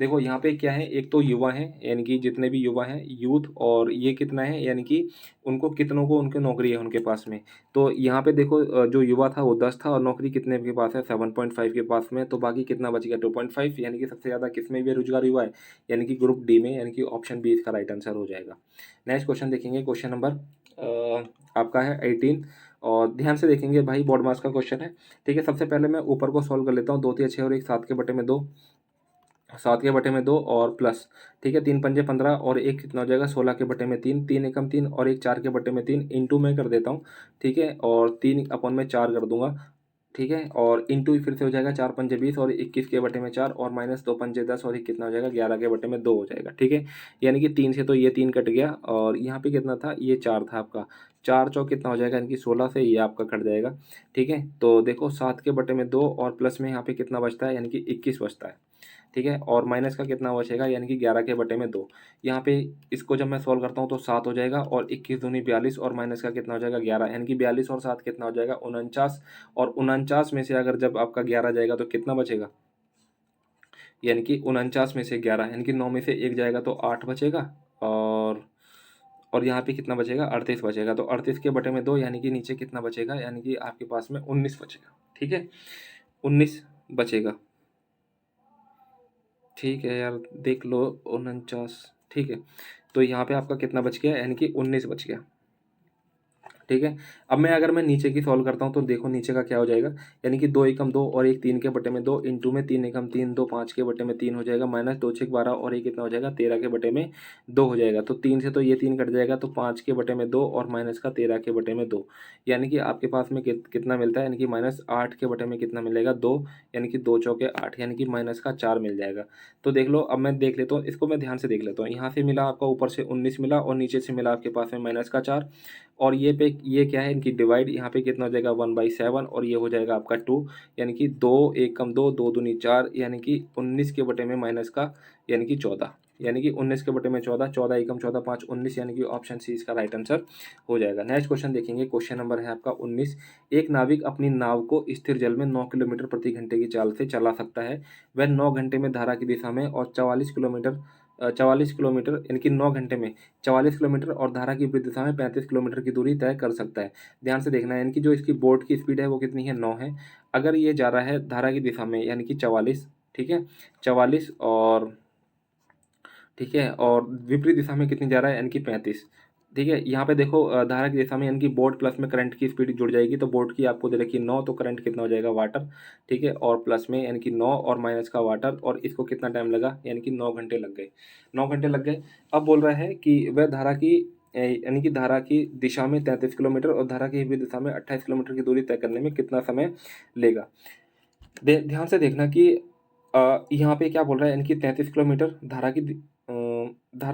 देखो यहाँ पे क्या है, एक तो युवा हैं, यानी कि जितने भी युवा हैं यूथ, और ये कितना है, यानी कि उनको कितनों को उनकी नौकरी है उनके पास में। तो यहाँ पे देखो जो युवा था वो 10 था, और नौकरी कितने के पास है, 7.5 के पास में। तो बाकी कितना बच गया, 2.5, यानी कि सबसे ज़्यादा किस में बेरोजगार युवा है, यानी कि ग्रुप डी में, यानी कि ऑप्शन बी इसका राइट आंसर हो जाएगा। नेक्स्ट क्वेश्चन देखेंगे, क्वेश्चन नंबर आपका है 18, और ध्यान से देखेंगे भाई, बोर्ड मार्क्स का क्वेश्चन है। ठीक है, सबसे पहले मैं ऊपर को सॉल्व कर लेता हूँ, 2 3 6 और एक 7 के बटे में 2, 7 के बटे में 2 और प्लस, ठीक है, 3 पंजे 15 और एक कितना हो जाएगा, 16 के बटे में 3, 3 एकम 3 और एक 4 के बटे में 3, इंटू में कर देता हूँ। ठीक है, और 3 अपॉन में 4 कर दूंगा। ठीक है, और इंटू फिर से हो जाएगा, 4 पंजे 20 और 21 के बटे में 4, और माइनस 2 पंजे 10 और एक कितना हो जाएगा, 11 के बटे में 2 हो जाएगा। ठीक है, यानी कि 3 से तो ये 3 कट गया, और यहाँ पे कितना था, ये 4 था आपका, 4 चौक कितना हो जाएगा, यानी कि 16 से ये आपका कट जाएगा। ठीक है, तो देखो 7 के बटे में 2 और प्लस में यहाँ पे कितना बचता है, यानी कि 21 बचता है। ठीक है, और माइनस का कितना बचेगा, यानी कि 11 के बटे में 2। यहाँ पे इसको जब मैं सॉल्व करता हूँ तो 7 हो जाएगा, और 21 दूनी 42, और माइनस का कितना हो जाएगा 11, यानी कि 42 और 7 कितना हो जाएगा 49, और 49 में से अगर जब आपका 11 जाएगा तो कितना बचेगा, यानी कि 49 में से 11, यानी कि 9 में से 1 जाएगा तो 8 बचेगा, और यहाँ पे कितना बचेगा, 38 बचेगा। तो 38 के बटे में 2, यानी कि नीचे कितना बचेगा, यानी कि आपके पास में 19 बचेगा। ठीक है, 19 बचेगा। ठीक है यार, देख लो 49। ठीक है, तो यहाँ पे आपका कितना बच गया, यानी कि 19 बच गया। ठीक है, अब मैं अगर मैं नीचे की सॉल्व करता हूँ तो देखो नीचे का क्या हो जाएगा, यानी कि 2 एकम 2 और एक 3 के बटे में 2, इंटू में 3 एकम 3 2 5 के बटे में 3 हो जाएगा, माइनस 2 6 12 और एक कितना हो जाएगा, 13 के बटे में 2 हो जाएगा। तो 3 से तो ये 3 कट जाएगा, तो 5 के बटे में 2 और माइनस का 13 के बटे में 2, यानी कि आपके पास में कितना मिलता है, यानी कि माइनस 8 के बटे में कितना मिलेगा, 2, यानी कि 2 चौके 8, यानी कि माइनस का 4 मिल जाएगा। तो देख लो, अब मैं देख लेता हूँ इसको, मैं ध्यान से देख लेता हूँ। यहाँ से मिला आपका, ऊपर से 19 मिला, और नीचे से मिला आपके पास में माइनस का 4, और ये क्या है, इनकी डिवाइड, यहाँ पे कितना हो जाएगा 1/7, और ये हो जाएगा आपका 2, यानी कि 2 एकम 2 2 दूनी 4, यानी कि 19 के बटे में माइनस का, यानी कि 14, यानी कि 19 के बटे में 14, 14 एकम 14 5 19, यानी कि ऑप्शन सी इसका राइट आंसर हो जाएगा। नेक्स्ट क्वेश्चन देखेंगे, क्वेश्चन नंबर है आपका 19। एक नाविक अपनी नाव को स्थिर जल में 9 किलोमीटर प्रति घंटे की चाल से चला सकता है। वह 9 घंटे में धारा की दिशा में और 44 किलोमीटर 44 किलोमीटर यानी कि 9 घंटे में 44 किलोमीटर और धारा की विपरीत दिशा में 35 किलोमीटर की दूरी तय कर सकता है। ध्यान से देखना है, यानी कि जो इसकी बोट की स्पीड है वो कितनी है, 9 है। अगर ये जा रहा है धारा की दिशा में यानी कि 44, ठीक है, 44 और ठीक है, और विपरीत दिशा में कितनी जा रहा है यानी कि 35, ठीक है। यहाँ पे देखो धारा की दिशा में यानी कि बोट प्लस में करंट की स्पीड जुड़ जाएगी, तो बोट की आपको दे रखी है 9, तो करंट कितना हो जाएगा वाटर, ठीक है, और प्लस में यानी कि 9 और माइनस का वाटर, और इसको कितना टाइम लगा यानी कि 9 घंटे लग गए, 9 घंटे लग गए। अब बोल रहा है कि वह धारा की यानी कि धारा की दिशा में 33 किलोमीटर और धारा की विपरीत दिशा में 28 किलोमीटर की दूरी तय करने में कितना समय लेगा। ध्यान से देखना कि यहाँ पे क्या बोल रहा है, यानी कि 33 किलोमीटर धारा की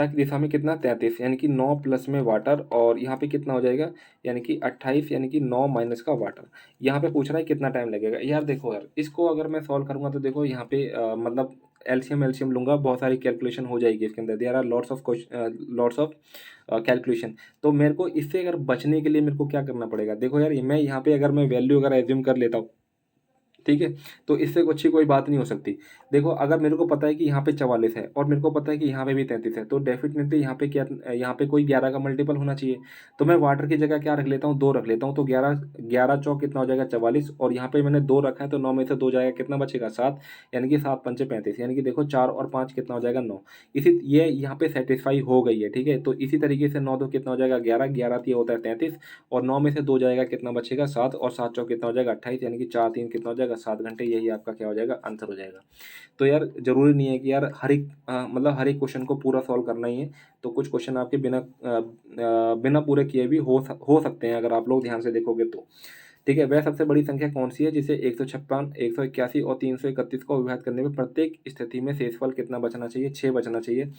दिशा में कितना, 33 यानी कि 9 प्लस में वाटर, और यहाँ पे कितना हो जाएगा यानी कि 28 यानी कि 9 माइनस का वाटर। यहाँ पे पूछ रहा है कितना टाइम लगेगा। यार देखो यार, इसको अगर मैं सॉल्व करूँगा तो देखो यहाँ पे मतलब एलसीएम एलसीएम लूँगा, बहुत सारी कैलकुलेशन हो जाएगी इसके अंदर, there are lots of calculation. तो मेरे को इससे अगर बचने के लिए मेरे को क्या करना पड़ेगा, देखो यार मैं यहाँ पे अगर मैं वैल्यू अगर एज्यूम कर लेता हूँ, ठीक है, तो इससे अच्छी कोई बात नहीं हो सकती। देखो अगर मेरे को पता है कि यहाँ पे 44 है और मेरे को पता है कि यहाँ पे भी 33 है, तो डेफिनेटली यहाँ पे क्या, यहाँ पे कोई 11 का मल्टीपल होना चाहिए। तो मैं वाटर की जगह क्या रख लेता हूँ, 2 रख लेता हूँ, तो 11 11 चौक कितना हो जाएगा 44, और यहाँ पे मैंने 2 रखा है तो 9 में से 2 जाएगा, कितना बचेगा 7, यानी कि 7 पंचे 35, यानी कि देखो 4 और 5 कितना हो जाएगा 9। इसी ये यहाँ पे सेटिस्फाई हो गई है, ठीक है। तो इसी तरीके से 9 2 कितना हो जाएगा 11, 11 ये होता है 33, और 9 में से 2 जाएगा कितना बचेगा 7, और 7 चौक कितना हो जाएगा 28, यानी कि 4 3 कितना हो जाएगा 7 घंटे। यही आपका क्या हो जाएगा, आंसर हो जाएगा। तो यार जरूरी नहीं है कि यार मतलब हर एक क्वेश्चन को पूरा सॉल्व करना ही है। तो कुछ क्वेश्चन आपके बिना पूरे किए भी हो सकते हैं अगर आप लोग ध्यान से देखोगे तो, ठीक है। वह सबसे बड़ी संख्या कौन सी है जिसे 156, 181 और 331 को विभाजित करने में प्रत्येक स्थिति में शेषफल कितना बचना चाहिए, 6 बचना चाहिए।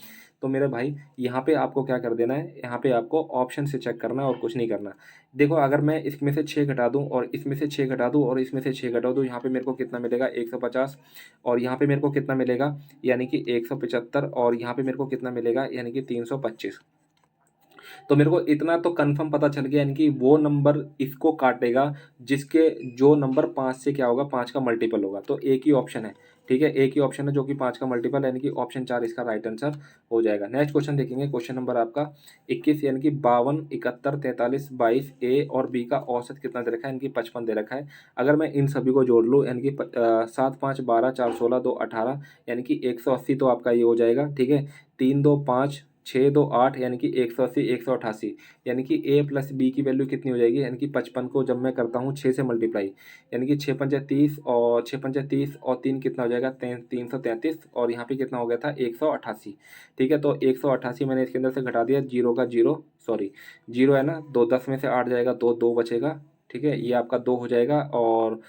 तो मेरे भाई यहाँ पे आपको क्या कर देना है, यहाँ पे आपको ऑप्शन से चेक करना है और कुछ नहीं करना। देखो अगर मैं इसमें से 6 घटा दूँ और इसमें से 6 घटा दूँ और इसमें से 6 घटा दूँ, यहाँ पे मेरे को कितना मिलेगा 150, और यहाँ पे मेरे को कितना मिलेगा यानी कि 175, और यहाँ पे मेरे को कितना मिलेगा यानी कि 325। तो मेरे को इतना तो कंफर्म पता चल गया, यानी कि वो नंबर इसको काटेगा जिसके जो नंबर 5 से क्या होगा, 5 का मल्टीपल होगा। तो एक ही ऑप्शन है, ठीक है, एक ही ऑप्शन है जो कि 5 का मल्टीपल, यानी कि ऑप्शन 4 इसका राइट आंसर हो जाएगा। नेक्स्ट क्वेश्चन देखेंगे, क्वेश्चन नंबर आपका 21, यानी कि 52, 71, 43, 22 ए और बी का औसत कितना दे रखा है, यानी कि 55 दे रखा है। अगर मैं इन सभी को जोड़ लूँ, यानी कि 7 5 12 4 16 2 18, यानी कि 180 तो आपका ये हो जाएगा, ठीक है। 3 2 5 6 2 8, यानी कि 180 188, यानी कि ए प्लस बी की वैल्यू कितनी हो जाएगी, यानी कि 55 को जब मैं करता हूँ 6 से मल्टीप्लाई, यानी कि 6 पंजे 30 और 6 पंजे 30 और 3 कितना हो जाएगा 333, और यहाँ पे कितना हो गया था 188, ठीक है। तो 188 मैंने इसके अंदर से घटा दिया, जीरो का जीरो, सॉरी जीरो है ना, 2 10 में से 8 जाएगा, 2 2 बचेगा, ठीक है, ये आपका 2 हो जाएगा, और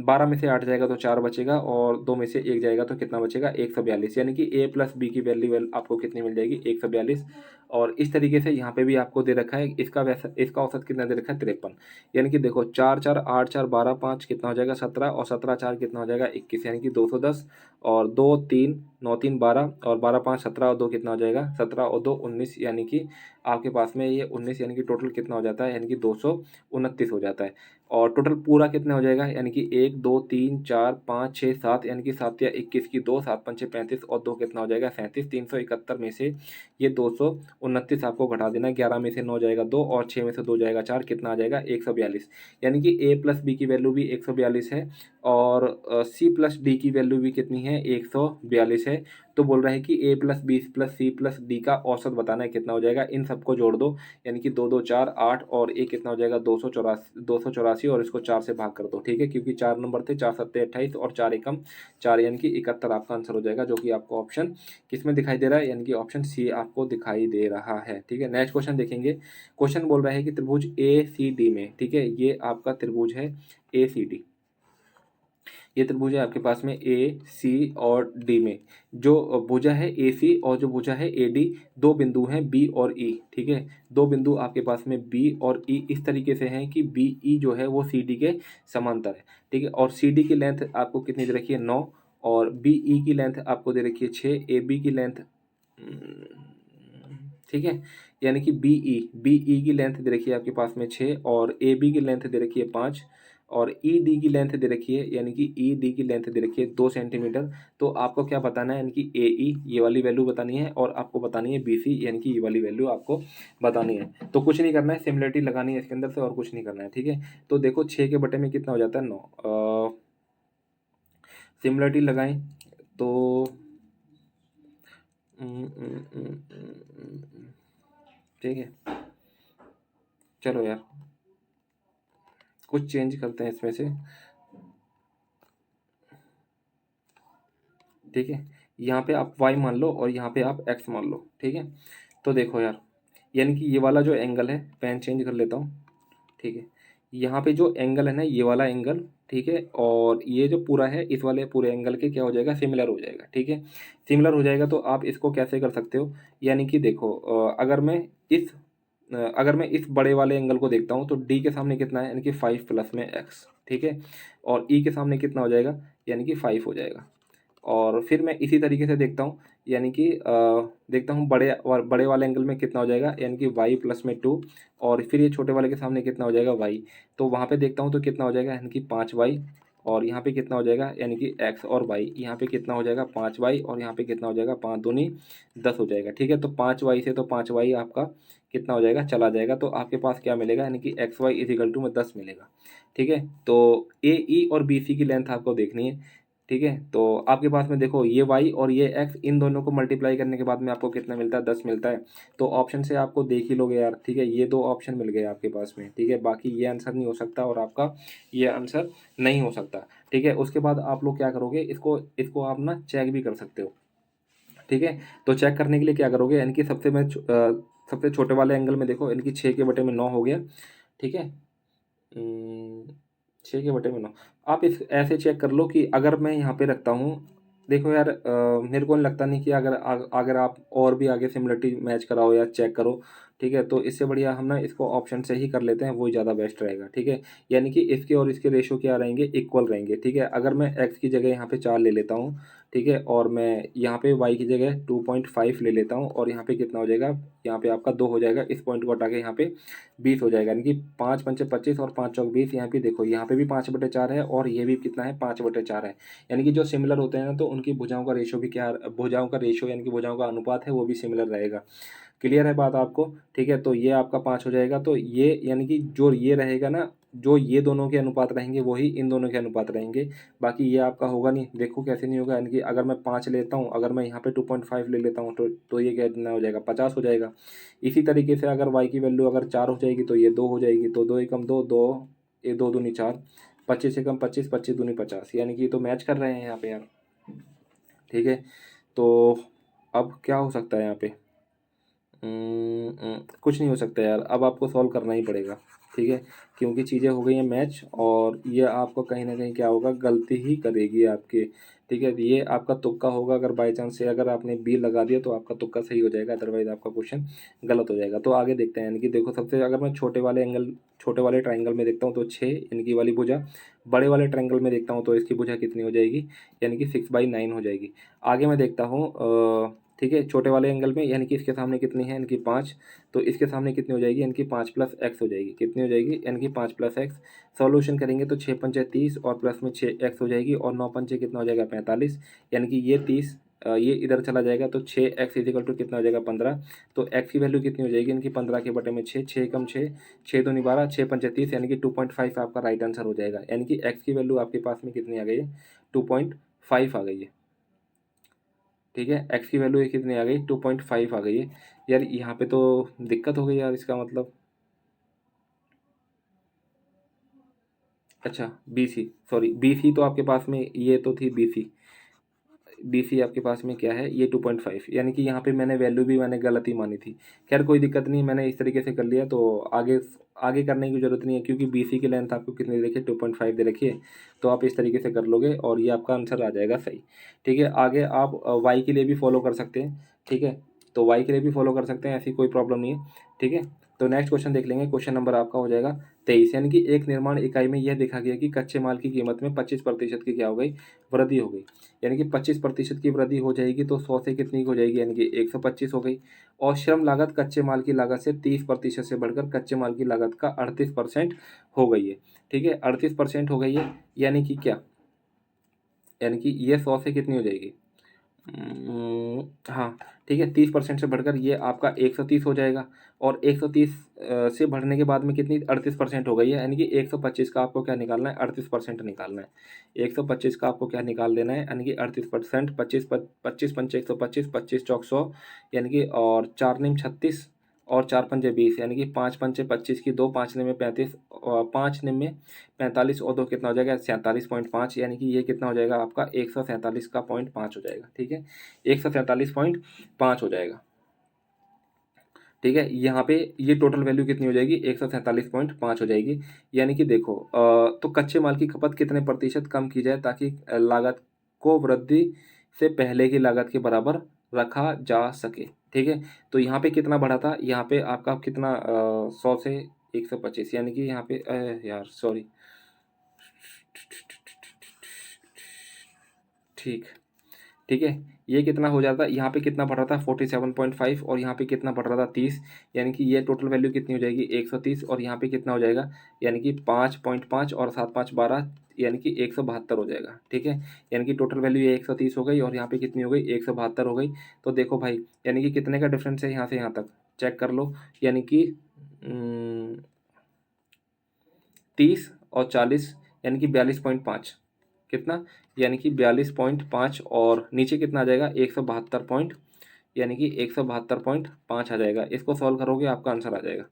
12 में से 8 जाएगा तो 4 बचेगा, और 2 में से 1 जाएगा तो कितना बचेगा 142, यानी कि ए प्लस बी की वैल्यू आपको कितनी मिल जाएगी 142। और इस तरीके से यहाँ पे भी आपको दे रखा है, इसका औसत कितना दे रखा है 53, यानी कि देखो 4 4 8 4 12 5 कितना हो जाएगा 17, और 17 4 कितना हो जाएगा 21, यानी कि 210, और 2 3 9 3 12, और 12 5 17, और 2 कितना हो जाएगा 17, और 2 19, यानी कि आपके पास में ये 19, यानी कि टोटल कितना हो जाता है यानी कि 229 हो जाता है। और टोटल पूरा कितना हो जाएगा, यानी कि 1 2 3 4 5 6 7, यानी कि 7 या 21 की 2, 7 पंचे 35, और 2 कितना हो जाएगा 37, 371 में से ये 229 आपको घटा देना है, 11 में से 9 जाएगा 2, और 6 में से 2 जाएगा 4, कितना आ जाएगा 142, यानी कि ए प्लस बी की वैल्यू भी 142 है, और सी प्लस डी की वैल्यू भी कितनी है 142 है। तो बोल रहा है कि A plus B plus C plus D का औसत बताना है, कितना हो जाएगा, इन सबको जोड़ दो, यानी कि 2 2 4 8, और ए कितना हो जाएगा 284, और इसको 4 से भाग कर दो, ठीक है, क्योंकि 4 नंबर थे, 4 सत्ते 28 और 4 एकम 4, यानी कि 71 आपका आंसर हो जाएगा, जो कि आपको ऑप्शन किस में दिखाई दे रहा है, यानी कि ऑप्शन सी आपको दिखाई दे रहा है, ठीक है। नेक्स्ट क्वेश्चन देखेंगे, क्वेश्चन बोल रहा है कि त्रिभुज ए सी डी में, ठीक है, ये आपका त्रिभुज है ए सी डी, ये त्रिभुज है आपके पास में ए सी और डी में, जो भुजा है ए सी और जो भुजा है ए डी, दो बिंदु हैं बी और ई, ठीक है, दो बिंदु आपके पास में बी और ई इस तरीके से हैं कि बी ई जो है वो सी डी के समांतर है, ठीक है, और सी डी की लेंथ आपको कितनी दे रखी है 9, और बी ई की लेंथ आपको दे रखी है 6, ए बी की लेंथ, ठीक है, यानी कि बी ई की लेंथ दे रखी है आपके पास में 6, और ए बी की लेंथ दे रखी है 5, और ई डी की लेंथ दे रखी है, यानी कि ई डी की लेंथ दे रखी है 2 सेंटीमीटर। तो आपको क्या बताना है, यानी कि ए ई ये वाली वैल्यू बतानी है और आपको बतानी है बी सी यानी कि ये वाली वैल्यू आपको बतानी है। तो कुछ नहीं करना है, सिमिलरिटी लगानी है इसके अंदर से और कुछ नहीं करना है, ठीक है। तो देखो 6 के बटे में कितना हो जाता है 9, सिमिलरिटी लगाएं तो ठीक है। चलो यार कुछ चेंज करते हैं इसमें से, ठीक है। यहाँ पे आप y मान लो और यहाँ पे आप x मान लो, ठीक है। तो देखो यार, यानी कि ये वाला जो एंगल है, पेन चेंज कर लेता हूँ, ठीक है। यहाँ पे जो एंगल है ना, ये वाला एंगल, ठीक है, और ये जो पूरा है इस वाले पूरे एंगल के क्या हो जाएगा, सिमिलर हो जाएगा, ठीक है। सिमिलर हो जाएगा तो आप इसको कैसे कर सकते हो, यानी कि देखो अगर मैं इस बड़े वाले एंगल को देखता हूँ तो डी के सामने कितना है, यानी कि 5 प्लस में x, ठीक है। और ई के सामने कितना हो जाएगा, यानी कि 5 हो जाएगा। और फिर मैं इसी तरीके से देखता हूँ, यानी कि देखता हूँ बड़े वाले एंगल में कितना हो जाएगा, यानी कि y प्लस में 2, और फिर ये छोटे वाले के सामने कितना हो जाएगा y। तो वहाँ पे देखता हूँ तो कितना हो जाएगा, यानी कि 5y, और यहाँ पे कितना हो जाएगा, यानी कि x और y, यहाँ पे कितना हो जाएगा 5y, और यहाँ पे कितना हो जाएगा 5 दूनी 10 हो जाएगा, ठीक है। तो 5y से तो 5y आपका कितना हो जाएगा, चला जाएगा। तो आपके पास क्या मिलेगा, यानी कि एक्स वाई इजिकल टू में 10 मिलेगा, ठीक है। तो ए ई और बी सी की लेंथ आपको देखनी है, ठीक है। तो आपके पास में देखो ये y और ये x, इन दोनों को मल्टीप्लाई करने के बाद में आपको कितना मिलता है, 10 मिलता है। तो ऑप्शन से आपको देख ही लोगे यार, ठीक है। ये दो ऑप्शन मिल गए आपके पास में, ठीक है। बाकी ये आंसर नहीं हो सकता और आपका ये आंसर नहीं हो सकता, ठीक है। उसके बाद आप लोग क्या करोगे, इसको इसको आप ना चेक भी कर सकते हो, ठीक है। तो चेक करने के लिए क्या करोगे, यानी कि सबसे छोटे वाले एंगल में देखो, यानी कि 6 के बटे में 9 हो गया, ठीक है। 6 के बटे में 9, आप इस ऐसे चेक कर लो कि अगर मैं यहाँ पे रखता हूँ, देखो यार मेरे को नहीं लगता नहीं कि अगर आप और भी आगे सिमिलरिटी मैच कराओ या चेक करो, ठीक है। तो इससे बढ़िया हम ना इसको ऑप्शन से ही कर लेते हैं, वही ज़्यादा बेस्ट रहेगा, ठीक है। यानी कि इसके और इसके रेशो क्या रहेंगे, इक्वल रहेंगे, ठीक है। अगर मैं एक्स की जगह यहाँ पे 4 ले लेता हूँ, ठीक है, और मैं यहाँ पे y की जगह 2.5 ले लेता हूँ, और यहाँ पे कितना हो जाएगा, यहाँ पे आपका 2 हो जाएगा, इस पॉइंट को हटा के यहाँ पे 20 हो जाएगा, यानी कि 5 पंचे 25 और 5 चौक 20। यहाँ पे देखो, यहाँ पे भी 5/4 है और ये भी कितना है, 5/4 है। यानी कि जो सिमिलर होते हैं ना, तो उनकी भुजाओं का रेशो भी क्या, भुजाओं का रेशो यानी कि भुजाओं का अनुपात है वो भी सिमिलर रहेगा। क्लियर है बात आपको, ठीक है। तो ये आपका 5 हो जाएगा। तो ये यानी कि जो ये रहेगा ना, जो ये दोनों के अनुपात रहेंगे वही इन दोनों के अनुपात रहेंगे। बाकी ये आपका होगा नहीं, देखो कैसे नहीं होगा, यानी कि अगर मैं 5 लेता हूँ, अगर मैं यहाँ पे 2.5 ले लेता हूँ तो ये कितना हो जाएगा, 50 हो जाएगा। इसी तरीके से अगर y की वैल्यू अगर 4 हो जाएगी तो ये 2 हो जाएगी, तो 2 एकम 2, 2 ये 2 दूनी 4, 25 एकम 25, 25 दूनी 50, यानी कि ये तो मैच कर रहे हैं यहाँ पे यार, ठीक है। तो अब क्या हो सकता है यहाँ पे, कुछ नहीं हो सकता यार, अब आपको सॉल्व करना ही पड़ेगा, ठीक है। क्योंकि चीज़ें हो गई हैं मैच, और ये आपको कहीं ना कहीं क्या होगा, गलती ही करेगी आपके, ठीक है। ये आपका तुक्का होगा, अगर बाई चांस से अगर आपने बी लगा दिया तो आपका तुक्का सही हो जाएगा, अदरवाइज आपका क्वेश्चन गलत हो जाएगा। तो आगे देखते हैं, यानी कि देखो सबसे, अगर मैं छोटे वाले ट्राइंगल में देखता हूँ तो 6 इनकी वाली भुजा, बड़े वाले ट्राइंगल में देखता हूँ तो इसकी भुजा कितनी हो जाएगी, यानी कि 6/9 हो जाएगी। आगे मैं देखता हूँ ठीक है, छोटे वाले एंगल में, यानी कि इसके सामने कितनी है, यानी कि 5, तो इसके सामने कितनी हो जाएगी, यानी कि 5 प्लस एक्स हो जाएगी, कितनी हो जाएगी, यानी कि 5 प्लस एक्स। सॉल्यूशन करेंगे तो 6 पंचे 30 और प्लस में 6 एक्स हो जाएगी, और 9 पंचे कितना हो जाएगा 45, यानी कि ये 30, ये इधर चला जाएगा तो 6 एक्स इजिकल टू कितना हो जाएगा 15। तो एक्स की वैल्यू कितनी हो जाएगी, इनकी 15 के बटे में 6, 6 कम 6, 6 दूनी 12, 6 पंचे 30, यानी कि 2.5 आपका राइट आंसर हो जाएगा। यानी कि एक्स की वैल्यू आपके पास में कितनी आ गई है, 2.5 आ गई है, ठीक है। एक्स की वैल्यू कितनी आ गई, 2.5 आ गई है। यार यहाँ पे तो दिक्कत हो गई यार, इसका मतलब, अच्छा B C, sorry B C तो आपके पास में ये तो थी बी सी आपके पास में क्या है, ये 2.5, यानी कि यहाँ पे मैंने वैल्यू भी मैंने गलत ही मानी थी। खैर कोई दिक्कत नहीं, मैंने इस तरीके से कर लिया, तो आगे आगे करने की जरूरत नहीं है, क्योंकि बी सी की लेंथ आपको कितनी दे रखी है, 2.5 दे रखी है। तो आप इस तरीके से कर लोगे और ये आपका आंसर आ जाएगा सही, ठीक है। आगे आप वाई के लिए भी फॉलो कर सकते हैं, ठीक है। तो वाई के लिए भी फॉलो कर सकते हैं, ऐसी कोई प्रॉब्लम नहीं है, ठीक है। तो नेक्स्ट क्वेश्चन देख लेंगे। क्वेश्चन नंबर आपका हो जाएगा 23, यानी कि एक निर्माण इकाई में यह देखा गया कि कच्चे माल की कीमत में 25% की क्या हो गई, वृद्धि हो गई। यानी कि 25% की वृद्धि हो जाएगी तो 100 से कितनी हो जाएगी, यानी कि 125 हो गई। और श्रम लागत कच्चे माल की लागत से 30% से बढ़कर कच्चे माल की लागत का 38% हो गई है। ठीक है, 38% हो गई है, यानी कि क्या, यानी कि ये 100 से कितनी हो जाएगी, हाँ ठीक है, 30% से बढ़कर ये आपका 130 हो जाएगा। और 130 से बढ़ने के बाद में कितनी, 38% हो गई है, यानी कि 125 का आपको क्या निकालना है, 38% निकालना है। 125 का आपको क्या निकाल देना है, यानी कि 38%, 25 पंचे 125, 25 चौक 100, यानी कि, और 4 निम 36 और 4 पंजे 20, यानी कि 5 पंचे 25 की 2, 5 निम में 35 और 5 निम में 45 और 2 कितना हो जाएगा, 47.5, यानी कि ये कितना हो जाएगा आपका 147 का 0.5 हो जाएगा। ठीक है, 147.5 हो जाएगा। ठीक है, यहाँ पे ये टोटल वैल्यू कितनी हो जाएगी, 147.5 हो जाएगी। यानी कि देखो, तो कच्चे माल की खपत कितने प्रतिशत कम की जाए ताकि लागत को वृद्धि से पहले की लागत के बराबर रखा जा सके। ठीक है, तो यहाँ पे कितना बढ़ा था, यहाँ पे आपका कितना 100 से 125, यानी कि यहाँ पे यार सॉरी, ठीक, ठीक है, ये कितना हो जाता है, यहाँ पे कितना बढ़ रहा था 47.5 और यहाँ पे कितना बढ़ रहा था 30, यानी कि ये टोटल वैल्यू कितनी हो जाएगी 130 और यहाँ पे कितना हो जाएगा, यानी कि 5.5 और 7 5 12, यानी कि 172 हो जाएगा। ठीक है, यानी कि टोटल वैल्यू ये 130 हो गई और यहाँ पे कितनी हो गई 172 हो गई। तो देखो भाई, यानी कि कितने का डिफरेंस है यहाँ से यहाँ तक, चेक कर लो, यानी कि 30 और 40, यानी कि 42.5, कितना, यानी कि 42.5 और नीचे कितना आ जाएगा 172 पॉइंट, यानी कि 172.5 आ जाएगा। इसको सॉल्व करोगे आपका आंसर आ जाएगा।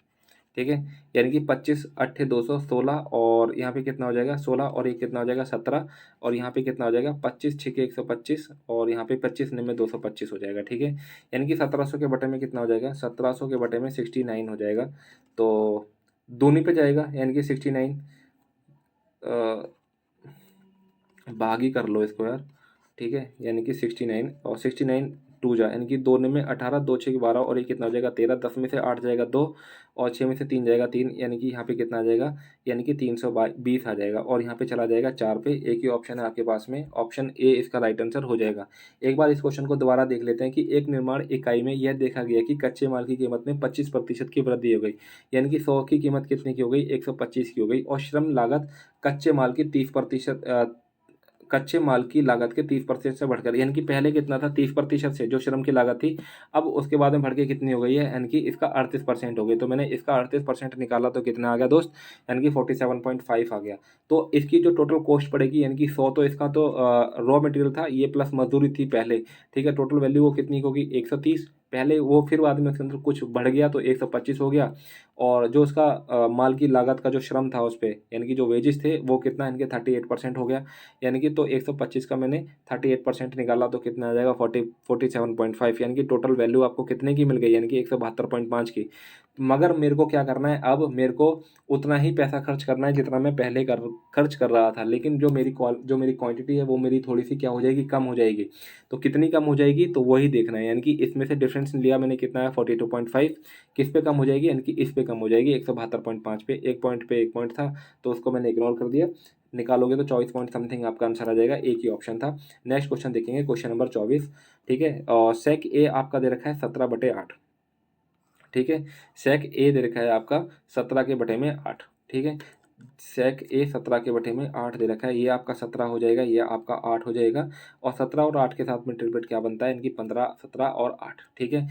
ठीक है, यानी कि 25 अट्ठे 216 और यहाँ पे कितना हो जाएगा 16 और ये कितना हो जाएगा 17 और यहाँ पे कितना हो जाएगा 25 छिके 125 और यहाँ पे 25 निम्न 225 हो जाएगा। ठीक है, यानी कि 1700 के बटे में कितना हो जाएगा, 1700 के बटे में 69 हो जाएगा। तो दूनी पे जाएगा, यानी कि 69, भागी कर लो इसको यार। ठीक है, यानी कि 69 और 69 टू जा, यानी कि 2 में 18, 2 6 12 और ये कितना हो जाएगा 13, 10 में से 8 जाएगा 2 और 6 में से 3 जाएगा 3, यानी कि यहाँ पे कितना आ जाएगा, यानी कि 320 आ जाएगा और यहाँ पे चला जाएगा 4 पे। एक ही ऑप्शन है आपके पास में, ऑप्शन ए इसका राइट आंसर हो जाएगा। एक बार इस क्वेश्चन को दोबारा देख लेते हैं कि एक निर्माण इकाई में यह देखा गया कि कच्चे माल की कीमत में 25% की वृद्धि हो गई, यानी कि 100 की कीमत कितने की हो गई, 125 की हो गई। और श्रम लागत कच्चे माल की 30%, कच्चे माल की लागत के 30% से बढ़कर, यानी कि पहले कितना था 30% से जो श्रम की लागत थी, अब उसके बाद में बढ़ के कितनी हो गई है, यानी कि इसका 38% हो गई। तो मैंने इसका 38% निकाला तो कितना आ गया दोस्त, यानी कि 47.5 आ गया। तो इसकी जो टोटल कॉस्ट पड़ेगी, यानी कि 100 तो इसका तो रॉ मटेरियल था, ये प्लस मजदूरी थी पहले। ठीक है, टोटल वैल्यू वो कितनी होगी 130 पहले, वो फिर बाद में उसके अंदर कुछ बढ़ गया तो 125 हो गया। और जो उसका माल की लागत का जो श्रम था उस पर, यानी कि जो वेजेस थे वो कितना, यानी कि 38% हो गया। यानी कि तो 125 का मैंने 38% निकाला तो कितना आ जाएगा 47.5, यानी कि टोटल वैल्यू आपको कितने की मिल गई, यानी कि 172.5 की। मगर मेरे को क्या करना है, अब मेरे को उतना ही पैसा खर्च करना है जितना मैं पहले खर्च कर रहा था, लेकिन जो मेरी क्वांटिटी है वो मेरी थोड़ी सी क्या हो जाएगी, कम हो जाएगी। तो कितनी कम हो जाएगी तो वही देखना है, यानी कि इसमें से डिफरेंस लिया मैंने कितना है 42.5, किस पे कम हो जाएगी, यानी कि इस पे कम हो जाएगी 172.5 पे। एक पॉइंट पे एक पॉइंट था तो उसको मैंने इग्नोर कर दिया, निकालोगे तो 24 पॉइंट समथिंग आपका आंसर आ जाएगा, एक ही ऑप्शन था। नेक्स्ट क्वेश्चन देखेंगे, क्वेश्चन नंबर 24। ठीक है, और सेक ए आपका दे रखा है 17/8। ठीक है, सेक ए दे रखा है आपका 17 के बटे में 8। ठीक है, सेक ए 17 के बटे में 8 दे रखा है, ये आपका 17 हो जाएगा, ये आपका 8 हो जाएगा। और 17 और 8 के साथ में ट्रिपलेट क्या बनता है, इनकी 15, 17 और 8। ठीक है,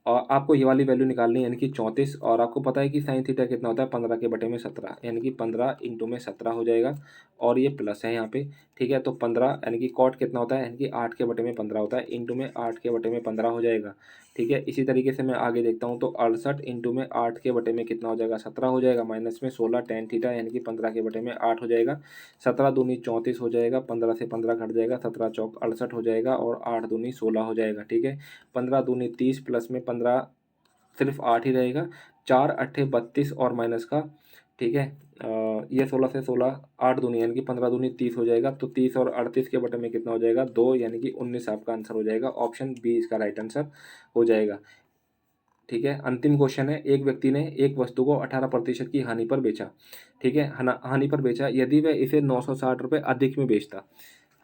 और आपको ये वाली वैल्यू निकालनी है, यानी कि 34। और आपको पता है कि साइन थीटा कितना होता है 15 के बटे में 17, यानी कि 15 इंटू में 17 हो जाएगा और ये प्लस है यहाँ पे। ठीक है, तो 15 यानी कि कॉट कितना होता है, यानी कि 8 के बटे में 15 होता है, इंटू में 8 के बटे में 15 हो जाएगा। ठीक है, इसी तरीके से मैं आगे देखता हूँ तो 68 इंटू में 8 के बटे में कितना हो जाएगा 17 हो जाएगा, माइनस में 16 टेन थीटा, यानी कि 15 के बटे में 8 हो जाएगा। 17 दूनी 34 हो जाएगा, 15 से 15 घट जाएगा, 17 चौक 68 हो जाएगा और 8 दूनी 16 हो जाएगा। ठीक है, 15 दूनी 30 प्लस में 15 सिर्फ 8 ही रहेगा, 4 अट्ठे 32 और माइनस का। ठीक है, ये 16 से 16 8 दूनी, यानी कि 15 दूनी 30 हो जाएगा। तो 30 और 38 के बटे में कितना हो जाएगा 2, यानी कि 19 आपका आंसर हो जाएगा। ऑप्शन बी इसका राइट आंसर हो जाएगा। ठीक है। अंतिम क्वेश्चन है, एक व्यक्ति ने एक वस्तु को 18% की हानि पर बेचा, ठीक है, हानि पर बेचा, यदि वह इसे 960 रुपये अधिक में बेचता।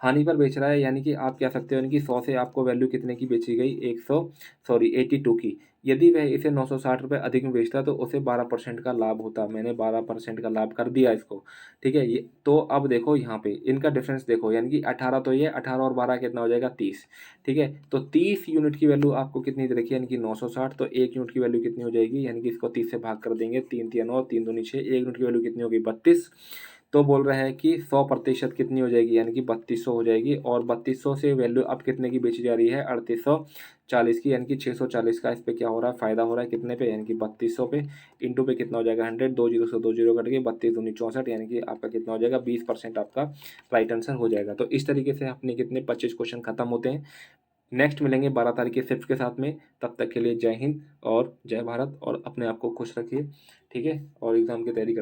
हानि पर बेच रहा है यानी कि आप कह सकते हो यानी कि 100 से आपको वैल्यू कितने की बेची गई, 82 की। यदि वह इसे 960 रुपये अधिक में बेचता तो उसे 12% का लाभ होता। मैंने 12% का लाभ कर दिया इसको, ठीक है। ये तो अब देखो यहाँ पे इनका डिफरेंस देखो, यानी कि 18 तो ये 18 और 12 कितना हो जाएगा 30, ठीक है। तो 30 यूनिट की वैल्यू आपको कितनी दे रखी है, यानी कि 960, तो 1 यूनिट की वैल्यू कितनी हो जाएगी, यानी कि इसको 30 से भाग कर देंगे, 3 3 9, 3 दूनी 6, 1 यूनिट की वैल्यू कितनी होगी 32। तो बोल रहा है कि 100% कितनी हो जाएगी, यानी कि 3200 हो जाएगी। और 3200 से वैल्यू अब कितने की बेची जा रही है, 3840 की, यानी कि 640 का इस पे क्या हो रहा है, फायदा हो रहा है कितने पे, यानी कि 3200 पे। इंटू पे कितना हो जाएगा 100, 2 जीरो से 2 जीरो कट गए, 32 दूनी 64, यानी कि आपका कितना हो जाएगा 20% आपका राइट आंसर हो जाएगा। तो इस तरीके से अपने कितने 25 क्वेश्चन खत्म होते हैं। नेक्स्ट मिलेंगे 12 तारीख के शिफ्ट के साथ में। तब तक के लिए जय हिंद और जय भारत, और अपने आप को खुश रखिए, ठीक है, और एग्जाम की तैयारी कर